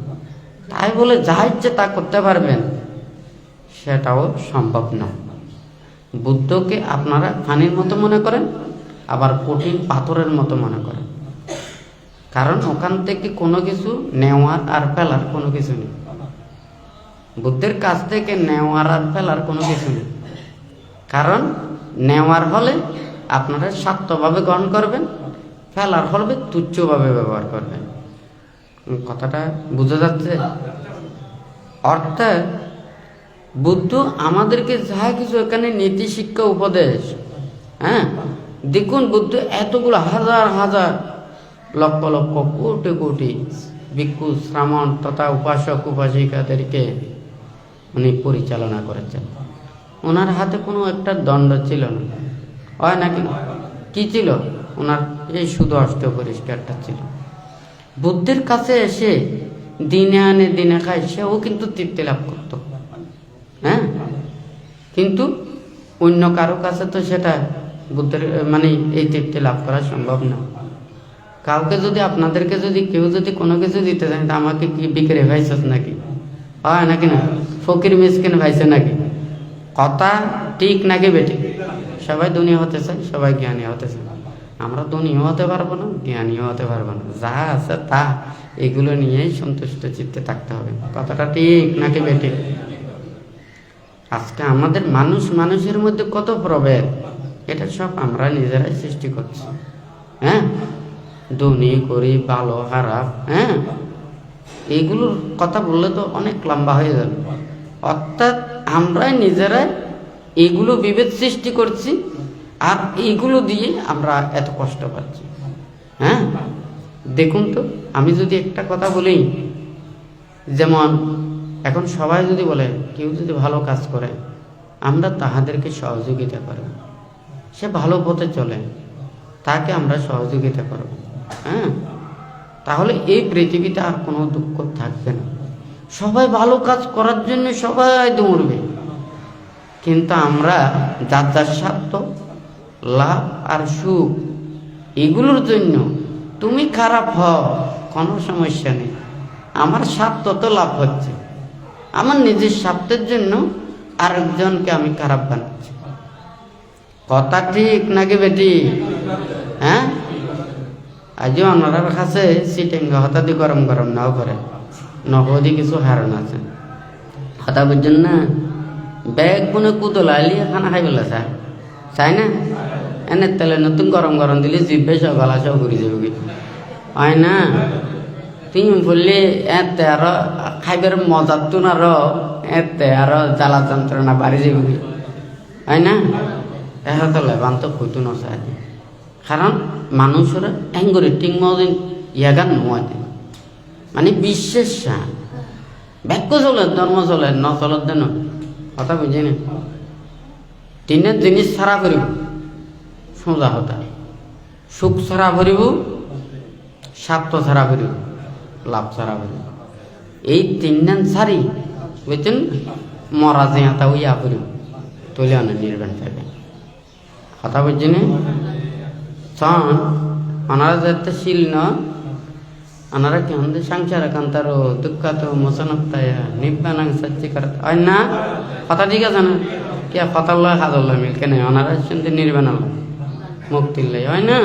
তাই বলে যা ইচ্ছে তা করতে পারবেন সেটাও সম্ভব না। বুদ্ধকে আপনারা পানির মতো মনে করেন, আবার কঠিন পাথরের মতো মনে করেন, কারণ ওখান থেকে কোনো কিছু নেওয়ার আর ফেলার কোনো কিছু নেই। বুদ্ধের কাছ থেকে নেওয়ার আর ফেলার কোনো কিছু নেই, কারণ নেওয়ার হলে আপনারা স্বার্থভাবে গ্রহণ করবেন, ফেলার হলে তুচ্ছভাবে ব্যবহার করবেন। কথাটা বুঝা যাচ্ছে? অর্থাৎ বুদ্ধ আমাদেরকে যা কিছু এখানে নীতি শিক্ষা উপদেশ, হ্যাঁ, দেখুন বুদ্ধ এতগুলো হাজার হাজার লক্ষ লক্ষ কোটি কোটি ভিক্ষু শ্রামণ তথা উপাসক উপাসিকাদেরকে উনি পরিচালনা করেছেন। ওনার হাতে কোনো একটা দণ্ড ছিল না, হয় নাকি? কি ছিল ওনার? এই শুধু অষ্ট পরিষ্কারটা ছিল। বুদ্ধের কাছে এসে দিনে আনে দিনে খায়, সেও কিন্তু তৃপ্তি লাভ করত। হ্যাঁ, কিন্তু অন্য কারো কাছে তো সেটা বুদ্ধের মানে এই তৃপ্তি লাভ করা সম্ভব না। কাউকে যদি আপনাদেরকে যদি কেউ যদি কোনো কিছু দিতে চান, তা আমাকে কি বিক্রি ভাইছস নাকি? হয় নাকি না? ফকির মিসকিন ভাইছে নাকি? কথা ঠিক নাকি বেঠিক? সবাই দুনিয়া হতে চায়, সবাই জ্ঞানী হতে চায়। আমরা দুনিয়াও হতে পারবো না, জ্ঞানীও হতে পারবো না। যা আছে তা এগুলো নিয়েই সন্তুষ্ট চিত্তে থাকতে হবে। কথাটা ঠিক নাকি বেঠিক? আজকে আমাদের মানুষের মধ্যে কত প্রভেদ, এটা সব আমরা নিজেরাই সৃষ্টি করছি। হ্যাঁ, ধনী গরিব ভালো খারাপ, হ্যাঁ, এইগুলোর কথা বললে তো অনেক লম্বা হয়ে যাবে। অর্থাৎ আমরাই নিজেরাই এইগুলো বিভেদ সৃষ্টি করছি, আর এইগুলো দিয়ে আমরা এত কষ্ট পাচ্ছি। হ্যাঁ, দেখুন তো, আমি যদি একটা কথা বলি, যেমন এখন সবাই যদি বলে কেউ যদি ভালো কাজ করে, আমরা তাহাদেরকে সহযোগিতা করব, সে ভালো পথে চলে, তাকে আমরা সহযোগিতা করব। হ্যাঁ, তাহলে এই পৃথিবীতে আর কোনো দুঃখ থাকবে না। সবাই ভালো কাজ করার জন্য সবাই দৌড়বে, কিন্তু আমরা যার যার স্বার্থ লাভ আর সুখ এগুলোর জন্য তুমি খারাপ হও, কোনো সমস্যা নেই, আমার স্বার্থ তো লাভ হচ্ছে, আমার নিজের স্বার্থের জন্য আরেকজনকে আমি খারাপ বানাচ্ছি। কথা ঠিক নাকি বেটি? হ্যাঁ, আজও অনারার কাছে সিটেঙ্গা হঠাৎ গরম গরম নাও করে নগদি কিছু হারণ আছে কথা বুঝছেন না? ব্যাগ কোনে কুদলাইলি খানা খাই পেলা চাই না? এনে তেলে নতুন গরম গরম দিলে জিভে সব গলা সব ঘুরি যাবে কি হয় না? তুমি বললে এতে আরো খাইবার মজার তুন আরো এতে আরো জ্বালা যন্ত্রণা বাড়ি যাবে কি হয় না? দেখা তো লেবান তো হইতো নচাই কারণ মানুষের এঙ্গরি টিং মদিন ইয়াগান নয় মানে বিশ্বাস বাক্য চলে ধর্ম চলে ন চলত দেন কথা বুঝি না? তিনের জিনিস ছাড়া করিব সোজা হতা সুখ ছাড়া ভরিব, স্বার্থ ছাড়া ভরিব, লাভ ছাড়া ভরিব। এই তিনজন ছাড়ি বুঝছেন মরা যেতা ইয়া করিব তুলে অনেক নির্বাণ পাবে কথা বুঝছি না? চন ওনারা যাতে শিল ন ওনারা কি আমাদের সংসার কান্তার দুঃখ তো মোচনতায় নিব্বানাং সচ্চি কর হয় না? কথা ঠিক আছে না? কে ফতাল্লা হাজল্লা মিল কেন ওনারা শুনতে নির্বাণ মুক্তির লাই হয় না?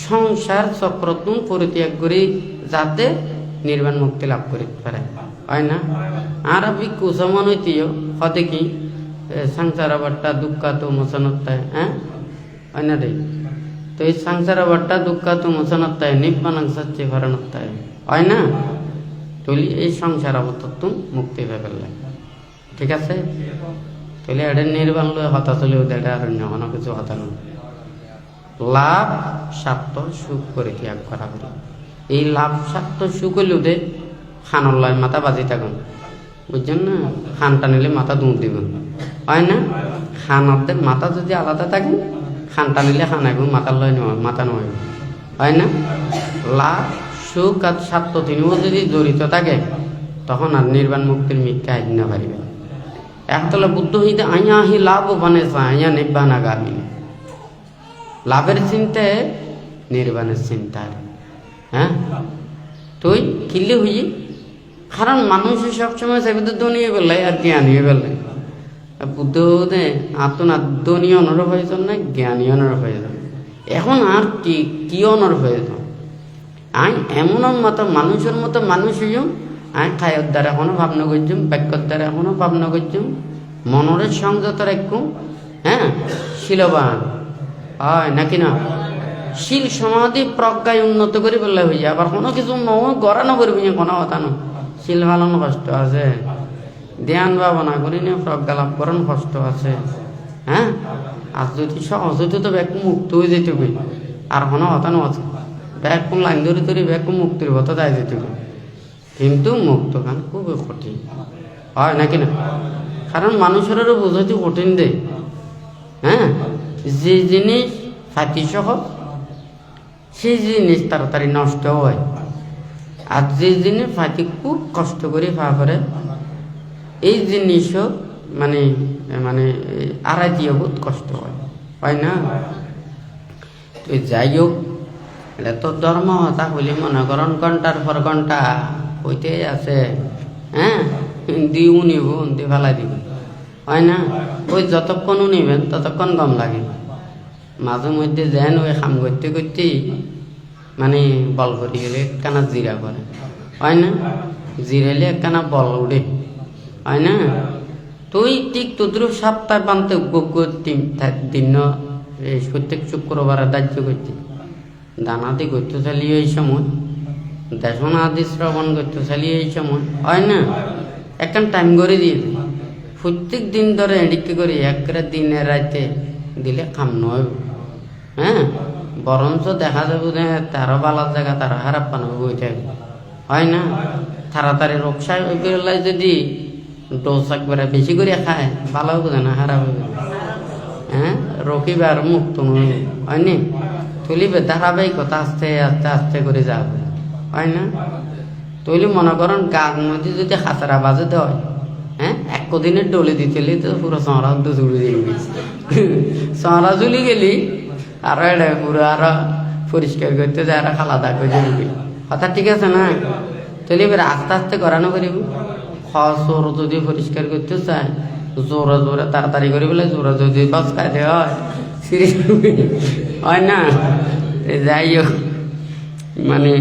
সংসার চক্রতুন পরিত্যাগ করি যাতে নির্বাণ মুক্তি লাভ করি পারে হয় না? আর ভিক্ষু সমান হইতেও হতে কি সংসার বাট্টা দুঃখ তো মোচনতায় হ্যাঁ হয় না রে? তো এই সংসার বাট্টা দুঃখ তো মোচনতায় নিব্বানাং সচ্চি ভরণতায় হয় না? তুলি এই সংসার আবদ্ধ মুক্তি পেলে ঠিক আছে? তাহলে এটা নির্বাণ লয়ে হতা চলে এটা আর অন্য কোনো কিছু হতা নয়। লাভ স্বার্থ সুখ করে ত্যাগ করা করি এই লাভ স্বার্থ সুখ হইলেও দে খানর লয় মাথা বাজি থাকুন বুঝছেন না? খানটা নিলে মাথা দুধ দিব হয় না? খানদের মাথা যদি আলাদা থাকে খানটা নিলে খানাইব মাথার লয় নয় মাথা নয় হয় না? লাভ সুখ আর স্বার্থ তিনিও যদি জড়িত থাকে তখন আর নির্বাণ মুক্তির মিথ্যা আইন না পারিবে। একতলা বুদ্ধ হইতে আইয়া হি লাভ বানে আইয়া নির্বাণ আগামী লাভের চিন্তায় নির্বাণের চিন্তা হ্যাঁ তুই কিনলে হই কারণ মানুষ সবসময় সেবিত ধনী হয়ে পেলাই আর জ্ঞানী হয়ে পেলাই বুদ্ধ আত্মনা ধনী অনুরোধ হয়েছেন না জ্ঞানী অনুরোধ হয়েছেন এখন আর কি অনুরোধ হয়েছেন আই এমন মতো মানুষের মতো মানুষ হইম আই খায়ের দ্বারা এখনো ভাবনা করছুম বাক্যর দ্বারা এখনো ভাবনা করছুম মনের সংযত রাখুম হ্যাঁ শিলবান হয় নাকি না? শিল সমাধি প্রজ্ঞায় উন্নত করে ফেললে হয়ে যায় আবার কোনো কিছু গড়ানো করবি না কোনো কথা না শিল ভালানো কষ্ট আছে ধ্যান ভাবনা করি না প্রজ্ঞা লাভ করার কষ্ট আছে হ্যাঁ আর যদি সহজ হইতে তো ব্যাগ মুক্ত হয়ে যেতে হবে আর কোনো কথা না আছে ব্যাগ কোন লাইন ধরে ধরে ব্যাগ মুক্তির কথা যাই যেতে হবে কিন্তু মুক্ত গান খুবই কঠিন হয় নাকি না? কারণ মানুষেরও বোঝাতে কঠিন দেয় হ্যাঁ যে জিনিস ফাতি সহজ সেই জিনিস তাড়াতাড়ি নষ্ট হয় আর যে জিনিস ফাতি খুব কষ্ট করে পাওয়া করে এই জিনিসও মানে মানে আড়াইটিও বহুত কষ্ট হয় না? তো যাই হোক এটা তো ধর্ম হতা বলি মনে করেন ঘন্টার পর ঘন্টা হইতে আছে হ্যাঁ হিন্দি উনিব হিন্দি ফেলাই দিব হয় না? ওই যতক্ষণ উনিবেন ততক্ষণ গম লাগে মাঝে মধ্যে যেন ওই কাম করতে করতে মানে বল করে গেলে একখানা জিরা করে হয় না? জিরাইলে একখানা বল উঠে হয় না? তুই ঠিক তদ্রুপ সপ্তাহ বানতে দিন এই প্রত্যেক শুক্রবার দাহ্য করতে দানাদি করতে চালিয়ে এই সময় দেশন আদি শ্রবণ করতে চালিয়ে এই সময় হয় না? একখান টাইম করে দিয়ে প্রত্যেক দিন ধরে এডিকে করে একটা দিনে রাতে দিলে কাম নয় হ্যাঁ বরঞ্চ দেখা যাবে যে তারও বালার জায়গা তারা খারাপ বানাবে বই থাকবে হয় না? তাড়াতাড়ি রক্ষা বেরোলাই যদি ডোজ একবারে বেশি করে খায় ভালো বোঝে না খারাপ হবে হ্যাঁ রকিবে আর মুক্ত হয়নি তুলিবে ধারাবাহিকতা আস্তে আস্তে আস্তে করে যাবে হয় না? তুলি মনে করেন গাছ মধ্যে যদি খাঁচারা বাজে দেয় হ্যাঁ এক দিনের ডলে দিতে তো পুরো চড়া জুড়ে দিবি চড়া জুলি গেলি আরো এটা পুরো আরো পরিষ্কার করতে যায় আরো খালাদা করে দিবি কথা ঠিক আছে না? তাহলে এবার আস্তে আস্তে করানো করিব খসর যদি পরিষ্কার করতে চায় জোরে জোরে তাড়াতাড়ি করে বলে জোরে যদি বাস খাইতে হয় হয় না। যাই হোক, মানে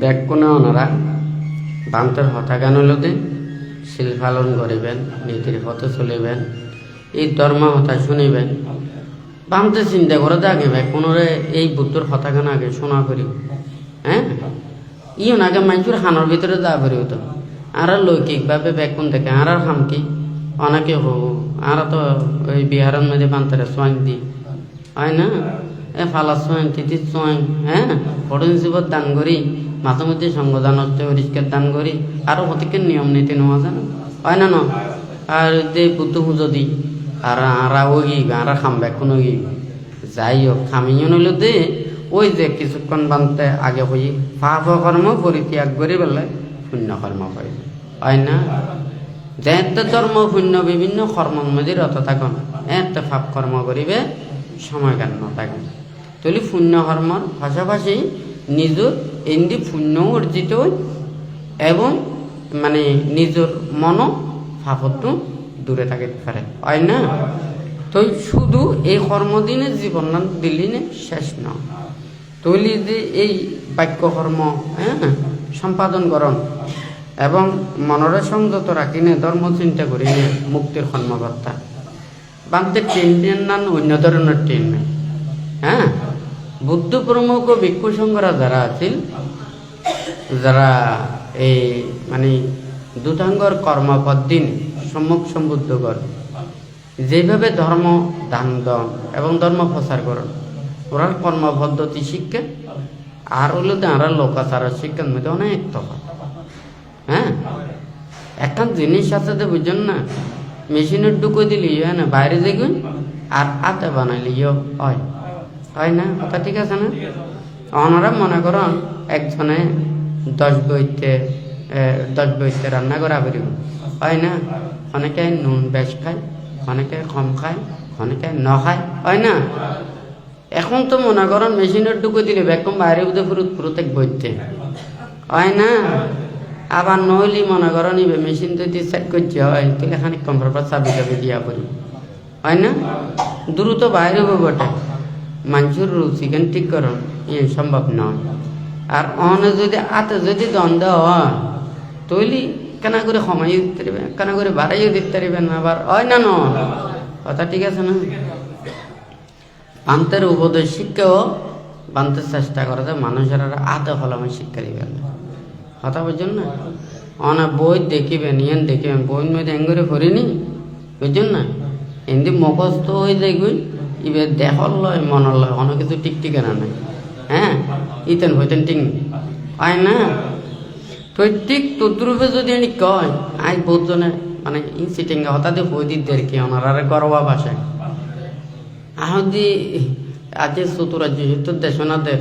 ব্যাকুণে ওনারা বান্তের হতাগান হলতে শিল পালন করিবেন, নীতির পথে চলিবেন, এই ধর্ম হতা শুনিবেন। বান্তে চিন্তা করে আগে ব্যাকুণরে এই বুদ্ধর হতাগান আগে শোনা করিব। হ্যাঁ, ইউন আগে মানুষের হানোর ভিতরে যা করিব তো আর লৌকিকভাবে ব্যাকুণ দেখে আর হাম কি অনেকে আর তো ওই বিহারের মধ্যে বান্তারে সোয়াইন দি হয় না, ফালা সোয়াইন তিথি সোয়াইন, হ্যাঁ, ফটন জীবত দান করি, মাঝে মধ্যে সংগদান হচ্ছে পরিষ্কার দান করি, আরো প্রত্যেকের নিয়ম নীতি নেওয়া যায় না, হয় না। আর যে বুদ্ধ পুজো দিই আর আরা ওই আর খাম বেকুন ওই যাই হোক খামিও নইল দে ওই যে কিছুক্ষণ বানতে আগে হই পাপ কর্ম পরিত্যাগ করি বলে পুণ্য কর্ম পাই, হয় না। যেতে ধর্ম পুণ্য বিভিন্ন কর্মের মধ্যে রত থাকুন, এতে পাপ কর্ম করিবে সময় কেন থাকুন। তাহলে পুণ্য কর্মর পাশাপাশি নিজের এমনি পুণ্য অর্জিত এবং মানে নিজের মন পাপটো দূরে থাকতে পারে, হয় না। তো শুধু এই কর্মদিনে জীবন দিল্লি শেষ নয়, তৈলি যে এই বাক্য কর্ম সম্পাদন করন এবং মনরে সংযত রাখিনে ধর্ম চিন্তা করিনে মুক্তির কর্মকর্তা বান্তে ট্রেন নান অন্য ধরনের ট্রেন নেই। হ্যাঁ, বুদ্ধ প্রমুখ ভিক্ষু সংঘরা যারা আছিল, যারা এই মানে দুটাঙ্গর কর্মপদ্দিন সম্মুখ সম্বুদ্ধ কর যেভাবে ধর্ম দান দন এবং ধর্ম প্রচার করেন, ওরা কর্মপদ্ধতি শিক্ষা আর হলো তারা লোকাচারের শিক্ষার মধ্যে অনেক তফাৎ। হ্যাঁ, একটা জিনিস আছে তো বুঝছেন না, মেশিনের ঢুকো দিলি হয় না, বাইরে যেগুন আর হাতে বানাইলিও হয়, হয় না, কথা ঠিক আছে না। ওনারা মনে করেন একজনে 10 বইতে রান্না করা করিব, হয় না। অনেকে নুন বেশ খায়, অনেকে কম খায়, অনেকে ন খায়, হয় না। এখন তো মনে করেন মেশিনের ঢুকো দিলে বেকম বাইরে বুঝে ফুরুত এক বইতে, হয় না। আবার নইলি মনে করেন নিবে মেশিন যদি সেট করছে হয় তাহলে খানিকক্ষণ পর চাবি দিয়া পড়ি, হয় না। দ্রুত বাইরে হবো বটে, মানুষের রুচিকেন ঠিক করুন সম্ভব নয়। আর অনে যদি আতে যদি দ্বন্দ্ব হয় তৈলি কেনা করে সময় দিতে পারবেন, কেনা করে বাড়াইও দিতে পারবেন, আবার হয় না, কথা ঠিক আছে না। বান্তের উপদেশ শিক্ষাও বানতে চেষ্টা করে যে মানুষের আতে ফলামে শিক্ষা দিবেন, কথা বুঝছেন না। অনেক বই দেখিবেন, ইয়েন দেখিবেন, বইয়ের মধ্যে এঙ্গরে করিনি, বুঝছেন না। এমনি মুখস্থ হয়ে যাইগুই ইবে দেখল লয় মনর লয়, অনেক কিছু ঠিক ঠিকানা নাই। হ্যাঁ, ইতেন হইতেন ঠিক হয় না। তো ঠিক তদ্রুপে যদি আমি কয় আজ বহুজনে মানে ইনসিটিং হঠাৎ হই দিতে আর কি ওনারা গরবা ভাষায় আহদি আজ চতুরাজ্য হিতুর দেশনাথের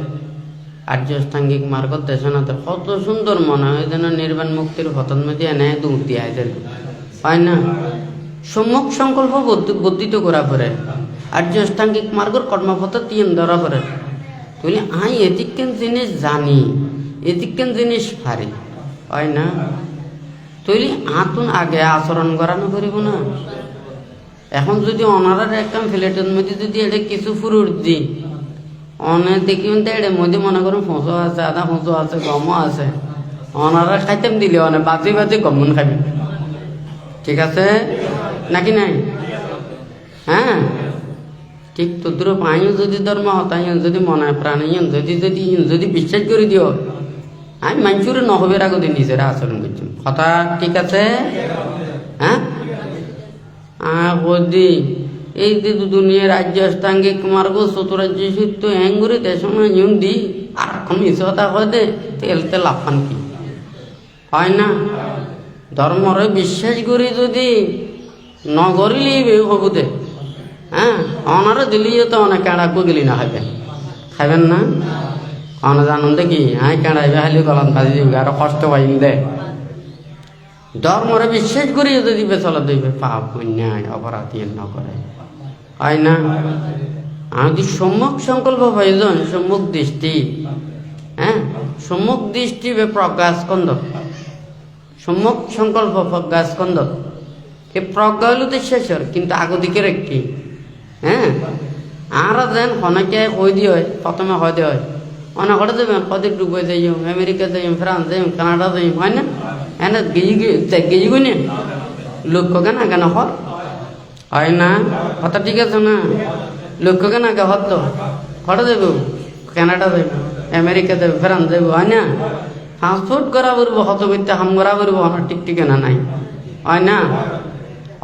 আর্যষ্টাঙ্গিক মার্গত দেশনাথের কত সুন্দর মনে হয় যেন নির্বাণ মুক্তির হতন মেয়ে এনে দৌড় দিয়ে আইদের, হয় না। সম্যক সংকল্প বর্ধিত করা পরে আর্যষ্টাঙ্গিক মার্গর কর্মপথ তিন ধরা পরে তুই আই এদিকেন জিনিস জানি, এদিকেন জিনিস পারি, হয় না। তুই আতুন আগে আচরণ করানো করিব না। এখন যদি অনারার একটা ফ্লেটের মধ্যে যদি এটা কিছু ফুরুট দি অনে দেখিবেন তো এটার মধ্যে মনে করুন ফোঁসো আছে, আধা ফোঁসো আছে, গমও আছে, অনারা খাইতেম দিলে অনে বাজি বাজি গমন খাবি, ঠিক আছে নাকি নাই। হ্যাঁ, ঠিক তোদের পাইও যদি ধর্ম হতাই যদি মনে প্রাণী যদি বিশ্বাস করে দিও আমি মানুষের নহবের আগতে নিজেরা আচরণ করছি, কথা ঠিক আছে। হ্যাঁ, বদি এই যে দুনিয়ার রাজ্য অষ্টাঙ্গিক মার্গ চতুরাজ্য সত্য হ্যাঙ্গুরি দেশ দি আর এখন মিশতা হয় দে তেলতে লাফান কি, হয় না। ধর্মরে বিশ্বাস করি যদি নগরিলি হবু দে, হ্যাঁ, অনারা দিলি তো অনেক কেঁড়াকু গেলি না খাইবেন না। অনে জানুন দেখি হ্যাঁ কেঁড়াইবে হালি গলান ভাজি দিবি আরো কষ্ট পাইম দে। ধর্মরে বিশ্বাস করি যদি বেচলা দিবে পাপ অন্যায় অপরাধ ন করে, হয় না। আমি সম্যক সংকল্প প্রয়োজন, সম্যক দৃষ্টি, হ্যাঁ, সম্যক দৃষ্টি প্রজ্ঞা স্কন্ধ, সম্যক সংকল্প প্রজ্ঞা স্কন্ধ এই প্রজ্ঞা হইল তো শেষের, কিন্তু আগদিকের একটি। হ্যাঁ, আর যেন অনেকে কই দিয়ে হয়, প্রথমে হয় দিয়ে হয় অনেক হঠাৎ যাবেন কদিন ডুবে যাই, আমেরিকা যাই, ফ্রান্স যাই, কানাডা যাই, হয় না? এনে গেজি গই না লক্ষ্য কেন কেন হয় না? কথা ঠিক আছে না? লক্ষ্য কেন আগে হত হঠাৎ যাইব, কানাডা যাইব, আমেরিকা যাইব, ফ্রান্স যাইব, হয় না? পাসপোর্ট করা পড়বো, হত করতে হাম করা পড়বো, আমার ঠিক ঠিকানা নাই, হয় না?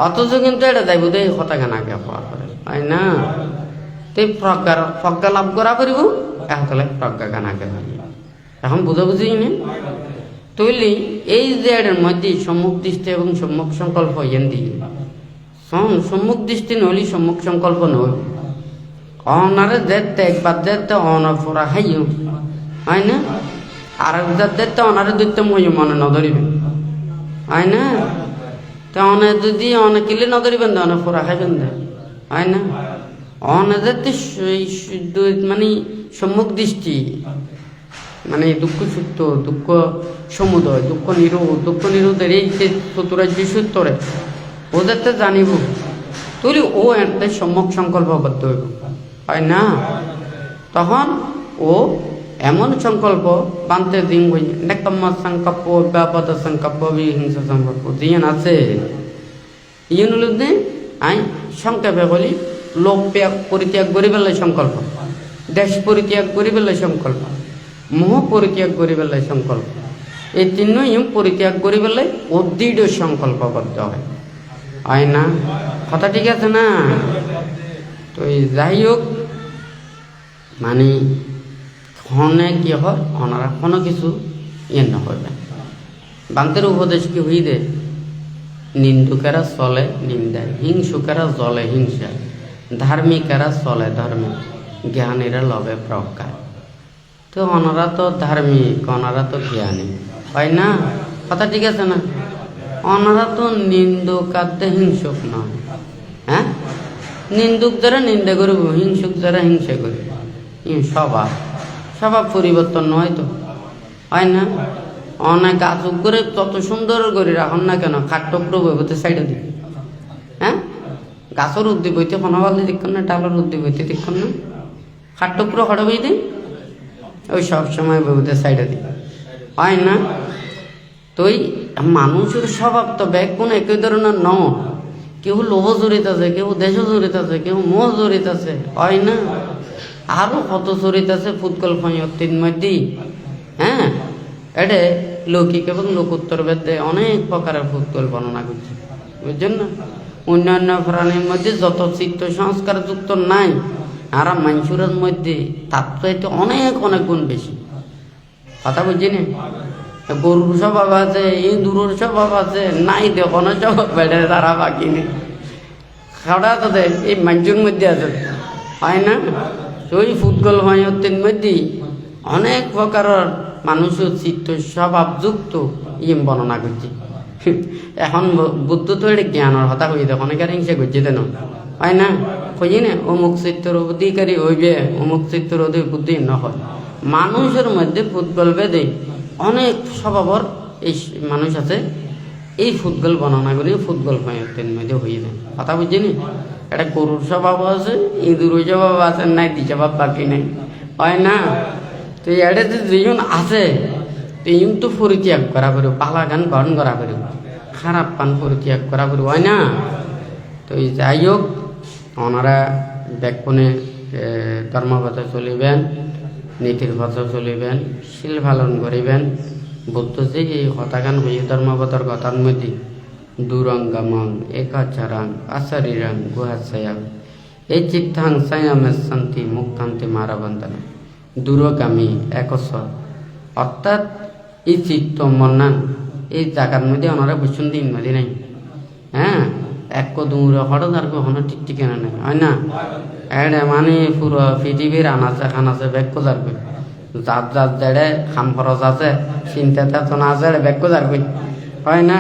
অথচ কিন্তু এটা যাইব দেই কথা কেন আগে হওয়া করে, হয় না? তুই প্রজ্ঞা লাভ করা পারিব, এখন প্রজ্ঞা কেন আগে হয়। এখন বুঝাবুঝি নে তৈলি এই যে এর মধ্যে সম্মুখ দৃষ্টি এবং সম্মুখ সংকল্প ইয়েন দিয়ে সম্মুখ দৃষ্টি নইলি সম্মুখ সংকল্প নয়। অনারে দেখতে একবার দেখতে অনার ফোরা খাইও, হয় না? আর একবার দেখতে অনারে দেখতে মই মনে নধরিবে, হয় না? তো অনেক যদি অনেক কিলে নধরিবেন অনেক ফোরা খাইবেন দে, হয় না? অনেক দেখতে মানে সম্মুখ দৃষ্টি মানে দুঃখ সূত্র, দুঃখ সমুদয়, দুঃখ নিরোধের এই যে চতুরাজ্য সূত্রে ওদের তো জানিব, তুই ও একটা সম্যক সংকল্পবদ্ধ হইব, হয় না? তখন ও এমন সংকল্প বানতে দিন হই নেকম্মা সংকল্প, ব্যাপদ সংকল্প, বিহিংসা সংকল্প দিয়েন আছে। ইয়ে নলে আই সংক্ষেপে বলি, লোক পরিত্যাগ করি পেলে সংকল্প, দেশ পরিত্যাগ করি পেলে সংকল্প, মোহ পরিত্যাগ করি পেলে সংকল্প, এই তিন পরিত্যাগ করি পেলে অদৃঢ় সংকল্পবদ্ধ হয় না? কথা ঠিক আছে না? তো এই যাই হোক মানে হনে কি হয়, ওনারা কোনো কিছু ইয়ে না করবে। বান্তের উপদেশ কি হই দে, নিন্দুকেরা চলে নিন্দায়, হিংসুকেরা জলে হিংসায়, ধার্মিকেরা চলে ধর্মে, জ্ঞানীরা লবে প্রজ্ঞা। তো ওনারা তো ধার্মিক, ওনারা তো জ্ঞানী, হয় না? কথা ঠিক আছে না? ওনারা তো নিন্দুক আদে হিংসুক নয়। হ্যাঁ, নিন্দুক যারা নিন্দা করব, হিংসুক যারা হিংসা করবে, স্বভাব পরিবর্তন নয় তো, হয় না? অনেক গাছুক করে তত সুন্দর করে রাখুন না কেন, খাট্টুকরো বইতে সাইডে দিই। হ্যাঁ, গাছের উদ্দি বইতে ফনাবালি দেখুন না, ডালের উদ্দি বইতে দেখুন না, খাট্টুকরো হঠাৎ বই দিই, ওই সবসময় বইতে সাইডে দিই, হয় না? তো মানুষের স্বভাব তো ব্যাগ কোনো একই ধরনের ন, কেউ লোভ জড়িত আছে, কেউ দেশ জড়িত আছে, কেউ মোহ জড়িত আছে, হয় না? আরো কত জড়িত আছে ফুটকল ফয়তির মধ্যে। হ্যাঁ, এটা লৌকিক এবং লোকোত্তর বেদে অনেক প্রকারের ফুটকল বর্ণনা করছে, বুঝছেন না? অন্যান্য প্রাণীর মধ্যে যত চিত্ত সংস্কার যুক্ত নাই, আর মানুষের মধ্যে তার চাইতে অনেক অনেক গুণ বেশি। কথা বুঝছি না? গরুর স্বভাব আছে, ইঁদুরের স্বভাব আছে, নাই দেখানো স্বভাব বেড়ে তারা বাকি নেই, খাওয়া তো এই মানুষের মধ্যে আছে, হয় না? ওই ফুটবল ভয়তের মধ্যে অনেক প্রকারের মানুষের চিত্ত স্বভাব যুক্ত বর্ণনা করছে। এখন বুদ্ধ তো এটা জ্ঞানের হতা হয়ে দেখ, অনেকের হিংসা করছে তেন, হয় না? কই না অমুক চিত্তর অধিকারী হইবে, অমুক চিত্তর অধিক বুদ্ধি নহয়। মানুষের মধ্যে ফুটবল বেদে অনেক স্বভাবর এই মানুষ আছে, এই ফুটবল বর্ণনা করে ফুটবল ভয়তের মধ্যে হয়ে যায়। কথা বুঝছি না? এটা গরুর স্বভাব আছে, ইঁদুর স্বভাব আছে, নাই দি স্বভাব বাকি নাই, হয় না? তো এটা যে দুজন আছে, তিন তো পরিত্যাগ করা করব, পালা গান গ্রহণ করা করব, খারাপ পান পরিত্যাগ করা করব, হয় না? তো যাই হোক ওনারা ব্যাকপণে ধর্মপথে চলিবেন, নীতির পথে চলিবেন, শিল পালন করিবেন। বুদ্ধ যে এই হতাগান হয়ে ধর্মপথের কথার মধ্যে দুরঙ্গমং একাচারাং আচারিরাং গুহাশয়াং এই চিত্তাং সংযমের শান্তি মুক্তান্তি মারাবন্তনা দূরগামী একস্বর, অর্থাৎ এই চিত্ত মন্নান এই জায়গার মধ্যে ওনারা বসুন দিন মধ্যে নাই। হ্যাঁ, এক দূর হঠাৎ আর কখনো ঠিক ঠিকানা নেই, হয় না? এটা মানে পুরো পৃথিবীর আনাচে খানাচে ব্যাগ যাবে, যার যার জেড়ে খাম খরচ আছে, চিন্তাতে তো না জেড়ে ব্যাগ যাবে, হয় না?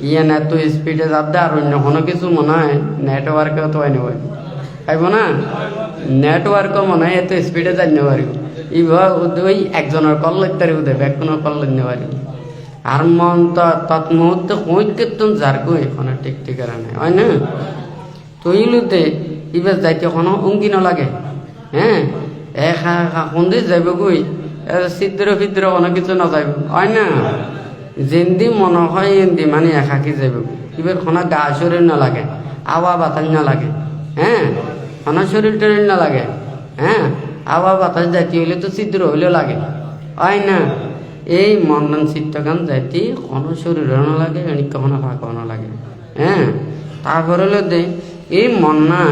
ইয়ে না তো স্পিডে যাবে, আর অন্য কোনো কিছু মনে হয় নেটওয়ার্কেও তো হয় নেব, খাইব না? নেটওয়ার্কও মনে হয় এত স্পিডে যাই নেব পারি, ওই একজনের কল লইতে পারি, ব্যাগ কোনো কল লইতে পারি, আর মন তো তৎমুহূর্তে কই কীর্তন যার গো এখানে ঠিক ঠিকানা নেই হয় না তৈলুতে এবার যাইতে কোনো অঙ্গি লাগে হ্যাঁ একা কোনদি যাইব গই ছিদ্র ফিদ্র অনেক কিছু না যাইব হয় না যেন্দি মনে হয় এন্দি মানে একাকি যাইব এবার কোনো গা শরীর না লাগে আওয়া বাতাস না লাগে হ্যাঁ কোনো শরীর টরীর না লাগে হ্যাঁ আওয়া বাতাস যাইতে হইলে তো ছিদ্র হইলেও লাগে হয় না এই মন্দন চিত্তগান যাইতে কোনো শরীরও না লাগে এনে কখনো ফাঁকও না লাগে হ্যাঁ তারপরে হলো দে এই মন্না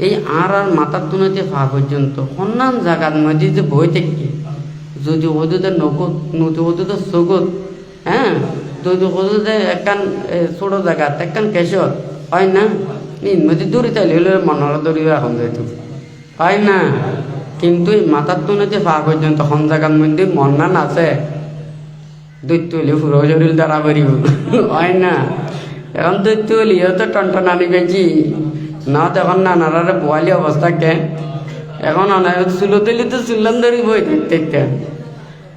এই আর মাথার তুনাতে ফা পর্যন্ত অন্যান্য জায়গার মধ্যে যে বই থেকে যদি ওদের নগদ নদী ওদের সগত হ্যাঁ যদি ওদের একখান ছোট জায়গা একখান কেশর হয় না নদী দৌড়ি তাইলে হলে মনের দৌড়ি এখন যাইতো হয় না কিন্তু এই মাথার তুনাতে ফা পর্যন্ত হন জায়গার মধ্যে মন্নান আছে দৈত্য হলে পুরো শরীর দ্বারা বেরিব হয় না এখন দৈত্য হলিও তো টনটন আনি বেছি না তখন নানারে বোয়ালি অবস্থা কে এখন চুলো তুলি তো চুল্লান ধরি বই থাকতে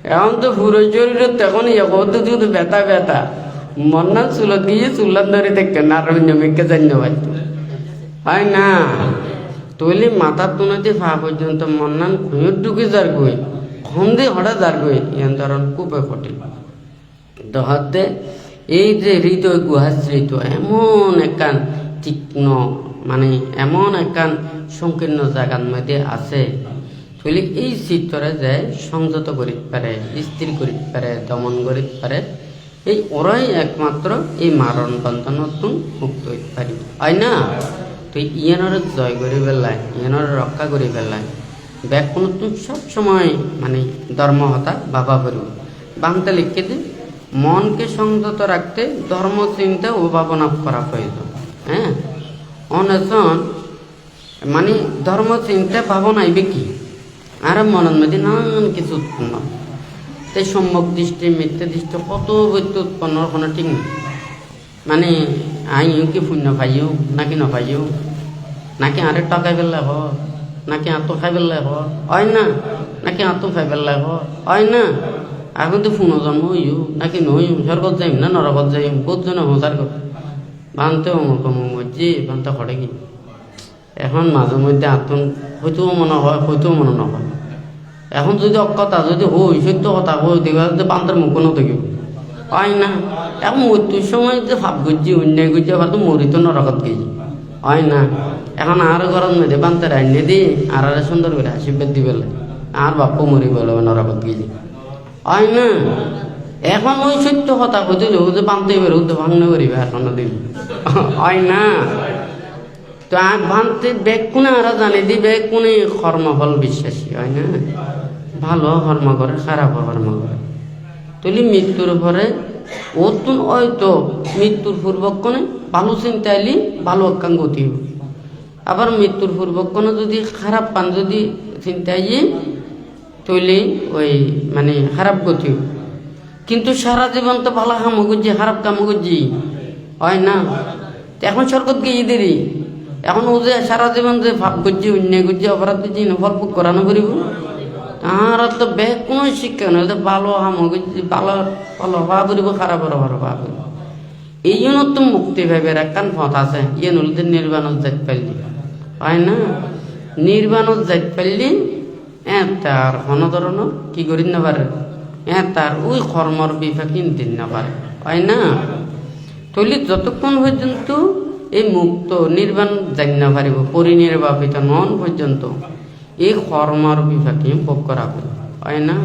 এখন তো পুরো শরীরে তখন শুধু ব্যথা ব্যথা মন্না চুলো দিয়ে চুল্লান ধরে দেখতে নারমিকে ধন্যবাদ হয় না তৈলি মাথার তুনাতে ফা পর্যন্ত মন্নান খুঁয়র ঢুকে যার গই খন্দে হঠাৎ যার গই ইয়ান ধরন খুবই কঠিন দহাতে এই যে হৃদয় গুহাশ্রিত এমন একখান তীক্ষ্ণ মানে এমন একখান সংকীর্ণ জায়গার মধ্যে আছে তাহলে এই চিত্তরে যে সংযত করিতে পারে স্থির করিতে পারে দমন করিতে পারে এই ওরাই একমাত্র এই মারণ বন্ধনতন মুক্ত হইতে পারি হয় না তো ইয়ানোর জয় করে পেলায় ইয়ানোর রক্ষা করে পেলায় ব্যাকুণ সবসময় মানে ধর্মহতা বাবা করব বাংলা লিখে দে মনকে সংযত রাখতে ধর্ম চিন্তা ও ভাবনা করা প্রয়োজন হ্যাঁ অনেকজন মানে ধর্ম চিন্তা ভাবনা আইবে কি আর মনের মধ্যে নানান কিছু উৎপন্ন তাই সম্যক দৃষ্টি মিথ্যা দৃষ্টি কত বৈদ্য উৎপন্ন কোনো ঠিক নেই মানে আইও কি পুণ্য পাইও নাকি নপাইও নাকি আরে টকাই পেলে হ নাকি আতো খাই পেলে হয় না নাকি আতো খাই পেলে হয় না এখন তো পুনঃ জন্ম হইও নাকি নইও স্বর্গত যাইম না নরকত যাইম বহুত জন সংসার কর বানতে অমুক অমুক মজ্জি বানতে খড়ে কি এখন মাঝে মধ্যে আত্ম হয়তো মনে হয় হয়তো মনে নয় এখন যদি অকথা যদি হই সত্য কথা হই দেবা যে বান্তার মুখ ন থাকিব হয় না এখন মৃত্যুর সময় যে ভাব গুজি অন্যায় গুজি আবার তো মরিত নরকত গেছি হয় না এখন আর ঘরের মধ্যে বান্তার আইনে দিই আর সুন্দর করে আশীর্বাদ দিবে আর বাপ্প মরি বলে নরকত গেছি হয় না এখন ওই সত্য কথা হতে যে বানতে বেরো তো ভাঙন করিবে এখন দিন হয় না তো আর ভাঙতে বেগ কোনে আর জানি দিবে কোনে কর্মফল বিশ্বাসী হয় না ভালো কর্ম করে খারাপ কর্ম করে তুলি মৃত্যুর পরে ওতুন হয়তো মৃত্যুর পূর্বক্ষণে ভালো চিন্তা এলি ভালো একখান গতি হবে আবার মৃত্যুর পূর্বক্ষণে যদি খারাপ পান যদি চিন্তা ইয়ে তৈলি ওই মানে খারাপ গতি হবে কিন্তু সারা জীবন তো ভালো কাম করছি খারাপ কাম করছি হয় না এখন সরকত গিয়ে দেরি এখন ও যে সারা জীবন যে ভাব করছি অন্যায় করছি অপরাধ করছি ফল ফুক করানো করিব আর তো বেগ কোনো শিক্ষা নয় ভালো কাম করছি ভালো ভালো হওয়া করিব খারাপ হওয়া করিব এই জন্য তো মুক্তি ভাবে একখান পথ আছে ইয়ে নলতে নির্বাণত যাইতে পারলি হয় না নির্বাণত যাইতে পারলি তার কোনো ধরনের কি করি না পারে তার ওই কর্মর বিভাগ কিনতে না পারে হয় না তৈলি যতক্ষণ পর্যন্ত এই মুক্ত নির্বাণ জানি না পারিব পরিনির্বাপিত নন পর্যন্ত এই কর্মর বিভাগে ভোগ করা হয় না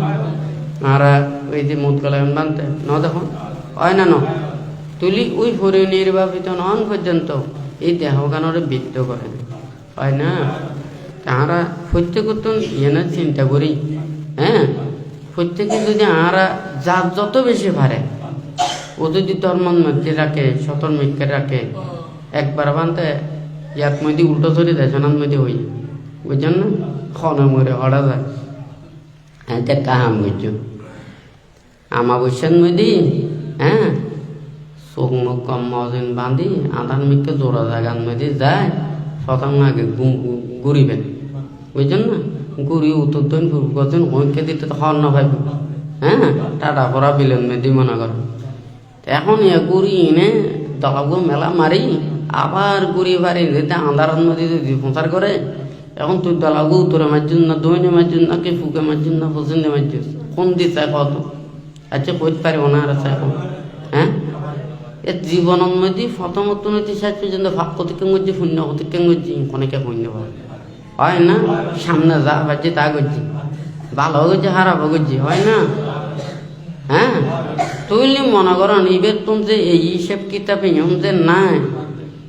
আর ওই যে মুদ গলা বানতে ন দেখুন হয় না ন তুলি ওই পরিনির্বাপিত নন পর্যন্ত এই দেহগানের বৃত্ত করে হয় না তাহারা প্রত্যেকত ইয়ে চিন্তা করি হ্যাঁ প্রত্যেকে যদি আরা যার যত বেশি পারে ও যদি ধর্মন মধ্যে রাখে সতর মিথ্যে রাখে একবার বানতে ইয়াত মধ্যে উল্টো চলে দেয় সোনার মধ্যে হই বুঝছেন না খন মরে হরা যায় হ্যাঁ দেখ কাহাম বুঝছো আমাবস্যার মধ্যে হ্যাঁ চোখ মুখ কম মজিন বাঁধি আধার মিথ্যে জোড়া জায়গার মধ্যে যায় শতাং আগে ঘুরিবেন বুঝছেন না ঘুরি উত্তর দিন পূর্ব দিন ঐক্য দিতে তো হর না ভাইব হ্যাঁ টাটা পড়া বিলেন মেদি মনে করেন এখন এ ঘুরি এনে দলাগো মেলা মারি আবার ঘুরি বাড়ি যেতে আন্ধারের মধ্যে যদি প্রচার করে এখন তুই দলাগো উত্তরে মারছিস না দৈনে মারছিস না কি ফুকে মারছিস না পছন্দে মারছিস কোন দিচ্ছে কত আচ্ছা কইতে পারিব না আর আছে এখন হ্যাঁ এ জীবনের মধ্যে প্রথমত নদী শেষ পর্যন্ত ভাব প্রতিজ্ঞা করছি শূন্য প্রতিজ্ঞা করছি অনেকে শূন্য হয় না সামনে যা পাচ্ছি তা করছি ভালো করছি খারাপও করছি হয় না হ্যাঁ তুইলি মনে করেন ইবের তুমি যে এই হিসেব কিতাব নিয়ম যে নাই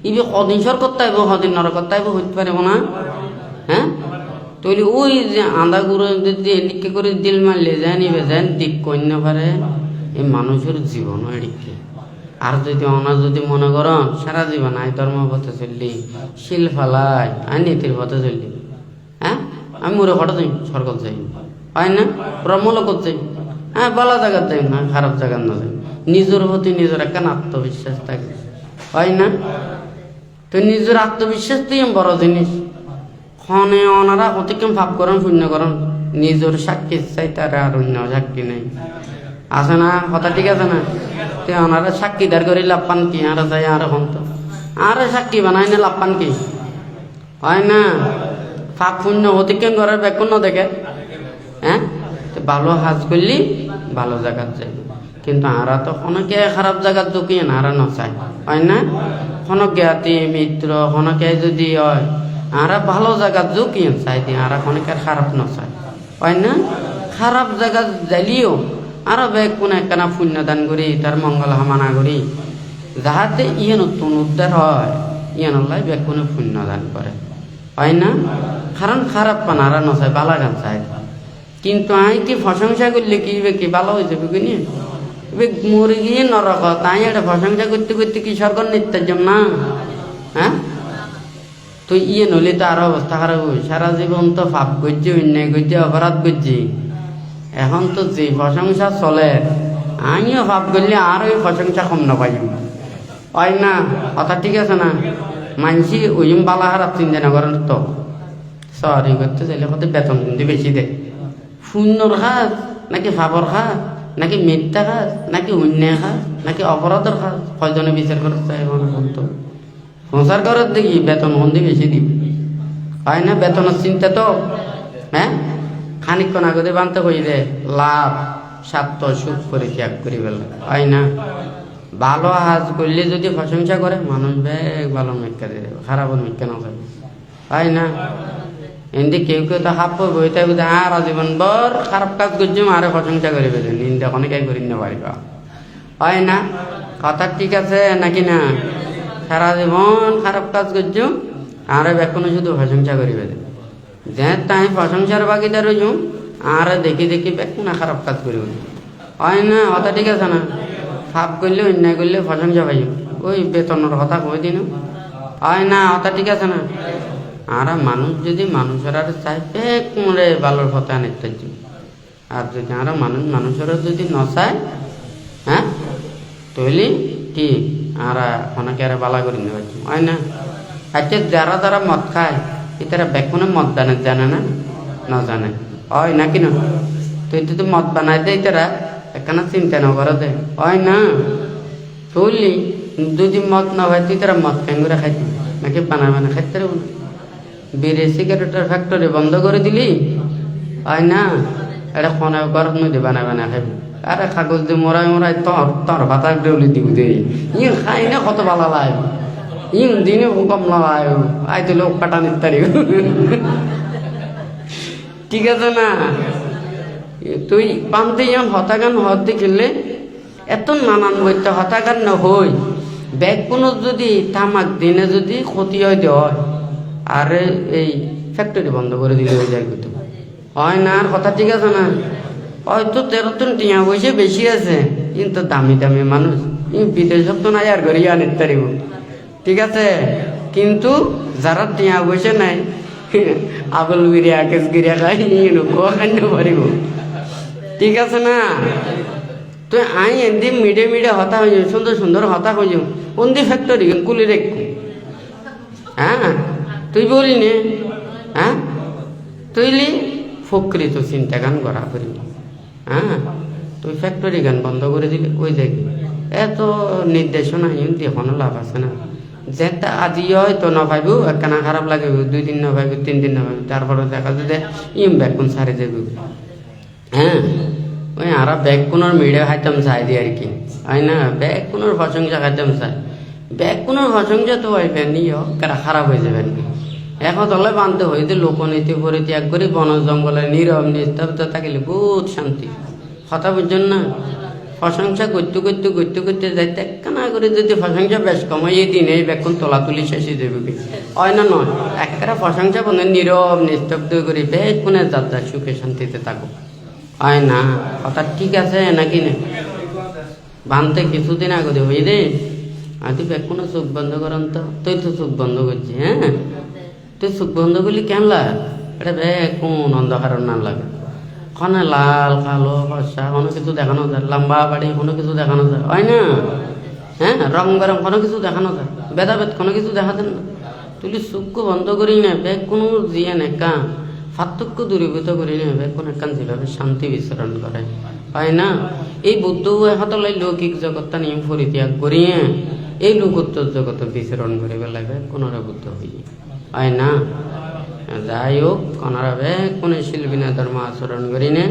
ইবে কদিন সর করতে হইব কদিন নর করতে হইব হইতে পারিব না হ্যাঁ তুইলি ওই যে আন্দা গুঁড়ো যদি এদিকে করে দিল মারলে যায় নিবে যায় দিক কন্য পারে এই মানুষের জীবন এদিকে আর যদি অনা যদি মনে করেন সারা জীবন আই ধর্ম পথে চললি শিল ফালাই আই নীতির পথে চললি হ্যাঁ আমি মোরে হঠাৎ যাই সরকার যাই হয় না ব্রহ্মলোকত যাই হ্যাঁ ভালো জায়গার যাই না খারাপ জায়গার না যাই নিজের প্রতি নিজের একটা আত্মবিশ্বাস থাকে হয় না তো নিজের আত্মবিশ্বাস তুই বড় জিনিস ক্ষণে অনারা অতিক্রম ভাব করেন শূন্য করেন নিজের সাক্ষী চাই তার আর অন্য সাক্ষী নেই আছে না কথা ঠিক আছে না তুই ওনারা সাক্ষীদার করে লাভ পান কি আর যাই আর এখন তো আর সাক্ষী বানাই না লাভ পান কি হয় না পাপ পুণ্য অতিক্রম করার ব্যাকুণ্য দেখে হ্যাঁ তো ভালো হাজ করলি ভালো জায়গার যাই কিন্তু আরা তো অনেকে খারাপ জায়গার ঝুঁকিয়ে না আরা নচায় হয় না কোনো জ্ঞাতি মিত্র অনেকে যদি হয় আরা ভালো জায়গার ঝুঁকিয়ে চাই দিয়ে আরা অনেকের খারাপ নচায় হয় না খারাপ জায়গা যাইলিও আরো বেগ কোন একখানা পুণ্যদান করি তার মঙ্গল কামনা করি যাহাতে ইয়ে নতুন উদ্ধার হয় ইয়ে নল্লাই বেগ কোনো পুণ্যদান করে হয় না কারণ খারাপ পানারা নচায় বালা গান চায় কিন্তু আই কি প্রশংসা করলে কি কি ভালো হয়ে যাবে কিনি মরে গিয়ে নরক তাই একটা প্রশংসা করতে করতে কি সরকার নিত্যার জন্য না হ্যাঁ তো ইয়ে নলি তো আরো অবস্থা খারাপ হবে সারা জীবন তো পাপ করছি অন্যায় করছি অপরাধ করছি এখন তো যে প্রশংসা চলে আমিও ভাব করলে আর ওই প্রশংসা কম না পাই হয় না কথা ঠিক আছে না মানসি ওই বালা খারাপ চিন্তা না করেন তো সরি করতে চাইলে কত বেতন কিন্তু বেশি দেয় শূন্যর কাজ নাকি ভাবর কাজ নাকি মিথ্যা কাজ নাকি অন্যায় কাজ নাকি অপরাধের কাজ কয়জনে বিচার করতে চাই মনে করতো সংসার করার দেখি বেতন বন্দি বেশি দিব হয় না বেতনের চিন্তা তো হ্যাঁ খানিকক্ষণ আগতে বানতে কই দে লাভ স্বার্থ সুখ পরিত্যাগ করি ফেলে হয় না ভালো হাজ করলে যদি প্রশংসা করে মানুষ বেগ ভালো মেঘা দিয়ে দেবে খারাপ মেঘা না থাকে হয় না এমনি কেউ কেউ তো হাফ বইতে বুঝে আর জীবন বর খারাপ কাজ করছি আরো প্রশংসা করে ফেলে নিন্দা অনেকেই করি না পারিবা হয় না কথা ঠিক আছে নাকি না সারা জীবন খারাপ কাজ করছো আরো এখনো শুধু প্রশংসা করি ফেলে যে তাই প্রশংসার বাগিদার হইছ আর দেখি দেখি না খারাপ কাজ করি হয় না কথা ঠিক আছে না পাপ করলে অন্যায় করলে প্রশংসা পাই ওই বেতনের কথা কই দিন হয় না কথা ঠিক আছে না আর মানুষ যদি মানুষের আর চাই পেক মরে ভালোর কথা আনিতে আর যদি আর মানুষ মানুষের যদি নচায় হ্যাঁ তৈলি কি আর অনেকে আর বালা করে নিতে পারছি হয় না আচ্ছা যারা যারা মদ খায় এটারা বেকুনে মদ দানে জানে না না জানে হয় নাকি না তুই তো মদ বানাই দে তারা একখানা চিন্তা না করে দে হয় না তুললি যদি মদ না হয় তুই তারা মদ কেন করে খাইতি নাকি বানাবে না খাইতে বিড়ি সিগারেটের ফ্যাক্টরি বন্ধ করে দিলি হয় না এটা কোনে গরম নদী বানাবে না খাইবি আরে কাগজ দিয়ে মরাই মরাই তোর ভাতা ডেউলি দিব দে ইন খাই না কত ভালো লাগে ইন দিনে কম লাগায় আই তো লোক কাটা নিতে পারি ঠিক আছে না তুই পান্তে যখন হতাগান হত দেখিলে এত নানান বইতে হতাগান না হই ব্যাগ কোনো যদি তামাক দিনে যদি ক্ষতি হয় দেওয়া আর এই ফ্যাক্টরি বন্ধ করে দিলে ওই যায় কিন্তু হয় না আর কথা ঠিক আছে না হয়তো 13 টিয়া পয়সা বেশি আছে কিন্তু দামি দামি মানুষ বিদেশত তো নাই আর ঘরে আনিতে পারিব ঠিক আছে কিন্তু যারা টিয়া পয়সা নাই আগল গিরিয়া কেস গিরিয়া খাই খাইতে পারিব ঠিক আছে না তো আই এমনি মিডে মিডে হতা হয়ে যাও সুন্দর সুন্দর হতা হয়ে যাও কোনদি ফ্যাক্টরি কুলি রেখো হ্যাঁ তুই বলি নে হ্যাঁ তুইলি ফকরি তো চিন্তা গান করা করি হ্যাঁ তুই ফ্যাক্টরি গান বন্ধ করে দিলে ওই দেখি এত নির্দেশনা হিন্দি এখনো লাভ আছে না, যেটা আজি হয়তো ন পাইব একখানা খারাপ লাগে, 2 দিন ন পাইব, 3 দিন ন পাইব, তারপরে দেখা যায় ইম ব্যাকুন সারে দেব। হ্যাঁ, ওই আর ব্যাকুনের মিডিয়া খাইতাম চাই দিয়ে আর কি, হয় না, ব্যাকুনের প্রশংসা খাইতাম চাই, ব্যাকুনের প্রশংসা তো হইবেন নিও কারা খারাপ হয়ে যাবেন। এখন তলে বানতে হইতে লোকনীতি পরিত্যাগ করে বন জঙ্গলে নীরব নিস্তব্ধ থাকিলে বহুত শান্তি। কথা বুঝছেন না? প্রশংসা করতে করতে করতে করতে যাইতে একখানা করে যদি প্রশংসা বেশ কমাই এই দিনে এই বেক্ষণ তোলা তুলি শেষে দেবে কি হয় না? নয়, একটা প্রশংসা বন্ধ নীরব নিস্তব্ধ করে বেক্ষণে যাত্রা সুখে শান্তিতে থাকো, হয় না? কথা ঠিক আছে নাকি না? বানতে কিছুদিন আগে দেবো এই রে, আর তুই বেক্ষণে চোখ বন্ধ করেন তো, তুই তো চোখ বন্ধ করছি। হ্যাঁ, তুই চোখ বন্ধ করলি কেন লাগে? এটা বেক্ষণ অন্ধকার না লাগে, ওখানে লাল কালো ফর্সা কোনো কিছু দেখানো যায়, লম্বা বাড়ি কোনো কিছু দেখানো যায়, হয় না? হ্যাঁ, রং বেরং কোনো কিছু দেখানো যায়, ভেদাভেদ কোনো কিছু দেখাতেন না। তুই চক্ষু বন্ধ করি না বেগ কোনো জিয়ে নেকা পার্থক্য দূরীভূত করি না বেগ কোনো একান যেভাবে শান্তি বিচরণ করে, হয় না? এই বুদ্ধ হাতলাই লৌকিক জগৎটা নিয়ে পরিত্যাগ করিয়ে এই লোকোত্তর জগতে বিচরণ করে বেলায় বেগ কোনোরা বুদ্ধ হই, হয় না? যাই হোক, কোনারা বেগ কোনে শিল্পী না ধর্ম আচরণ করি নে,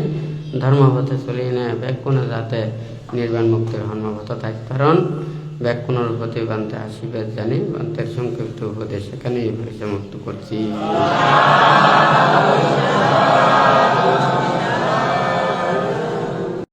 ধর্মপথে চলি নে বেগ কোনে যাতে নির্বাণ মুক্তির ধর্মপথ থাকতে পারেন, বেগ কোনোর প্রতি বান্তে আশীর্বাদ জানি বান্তের সংক্ষিপ্ত উপদেশ এখানেই পরিসমাপ্ত করছি।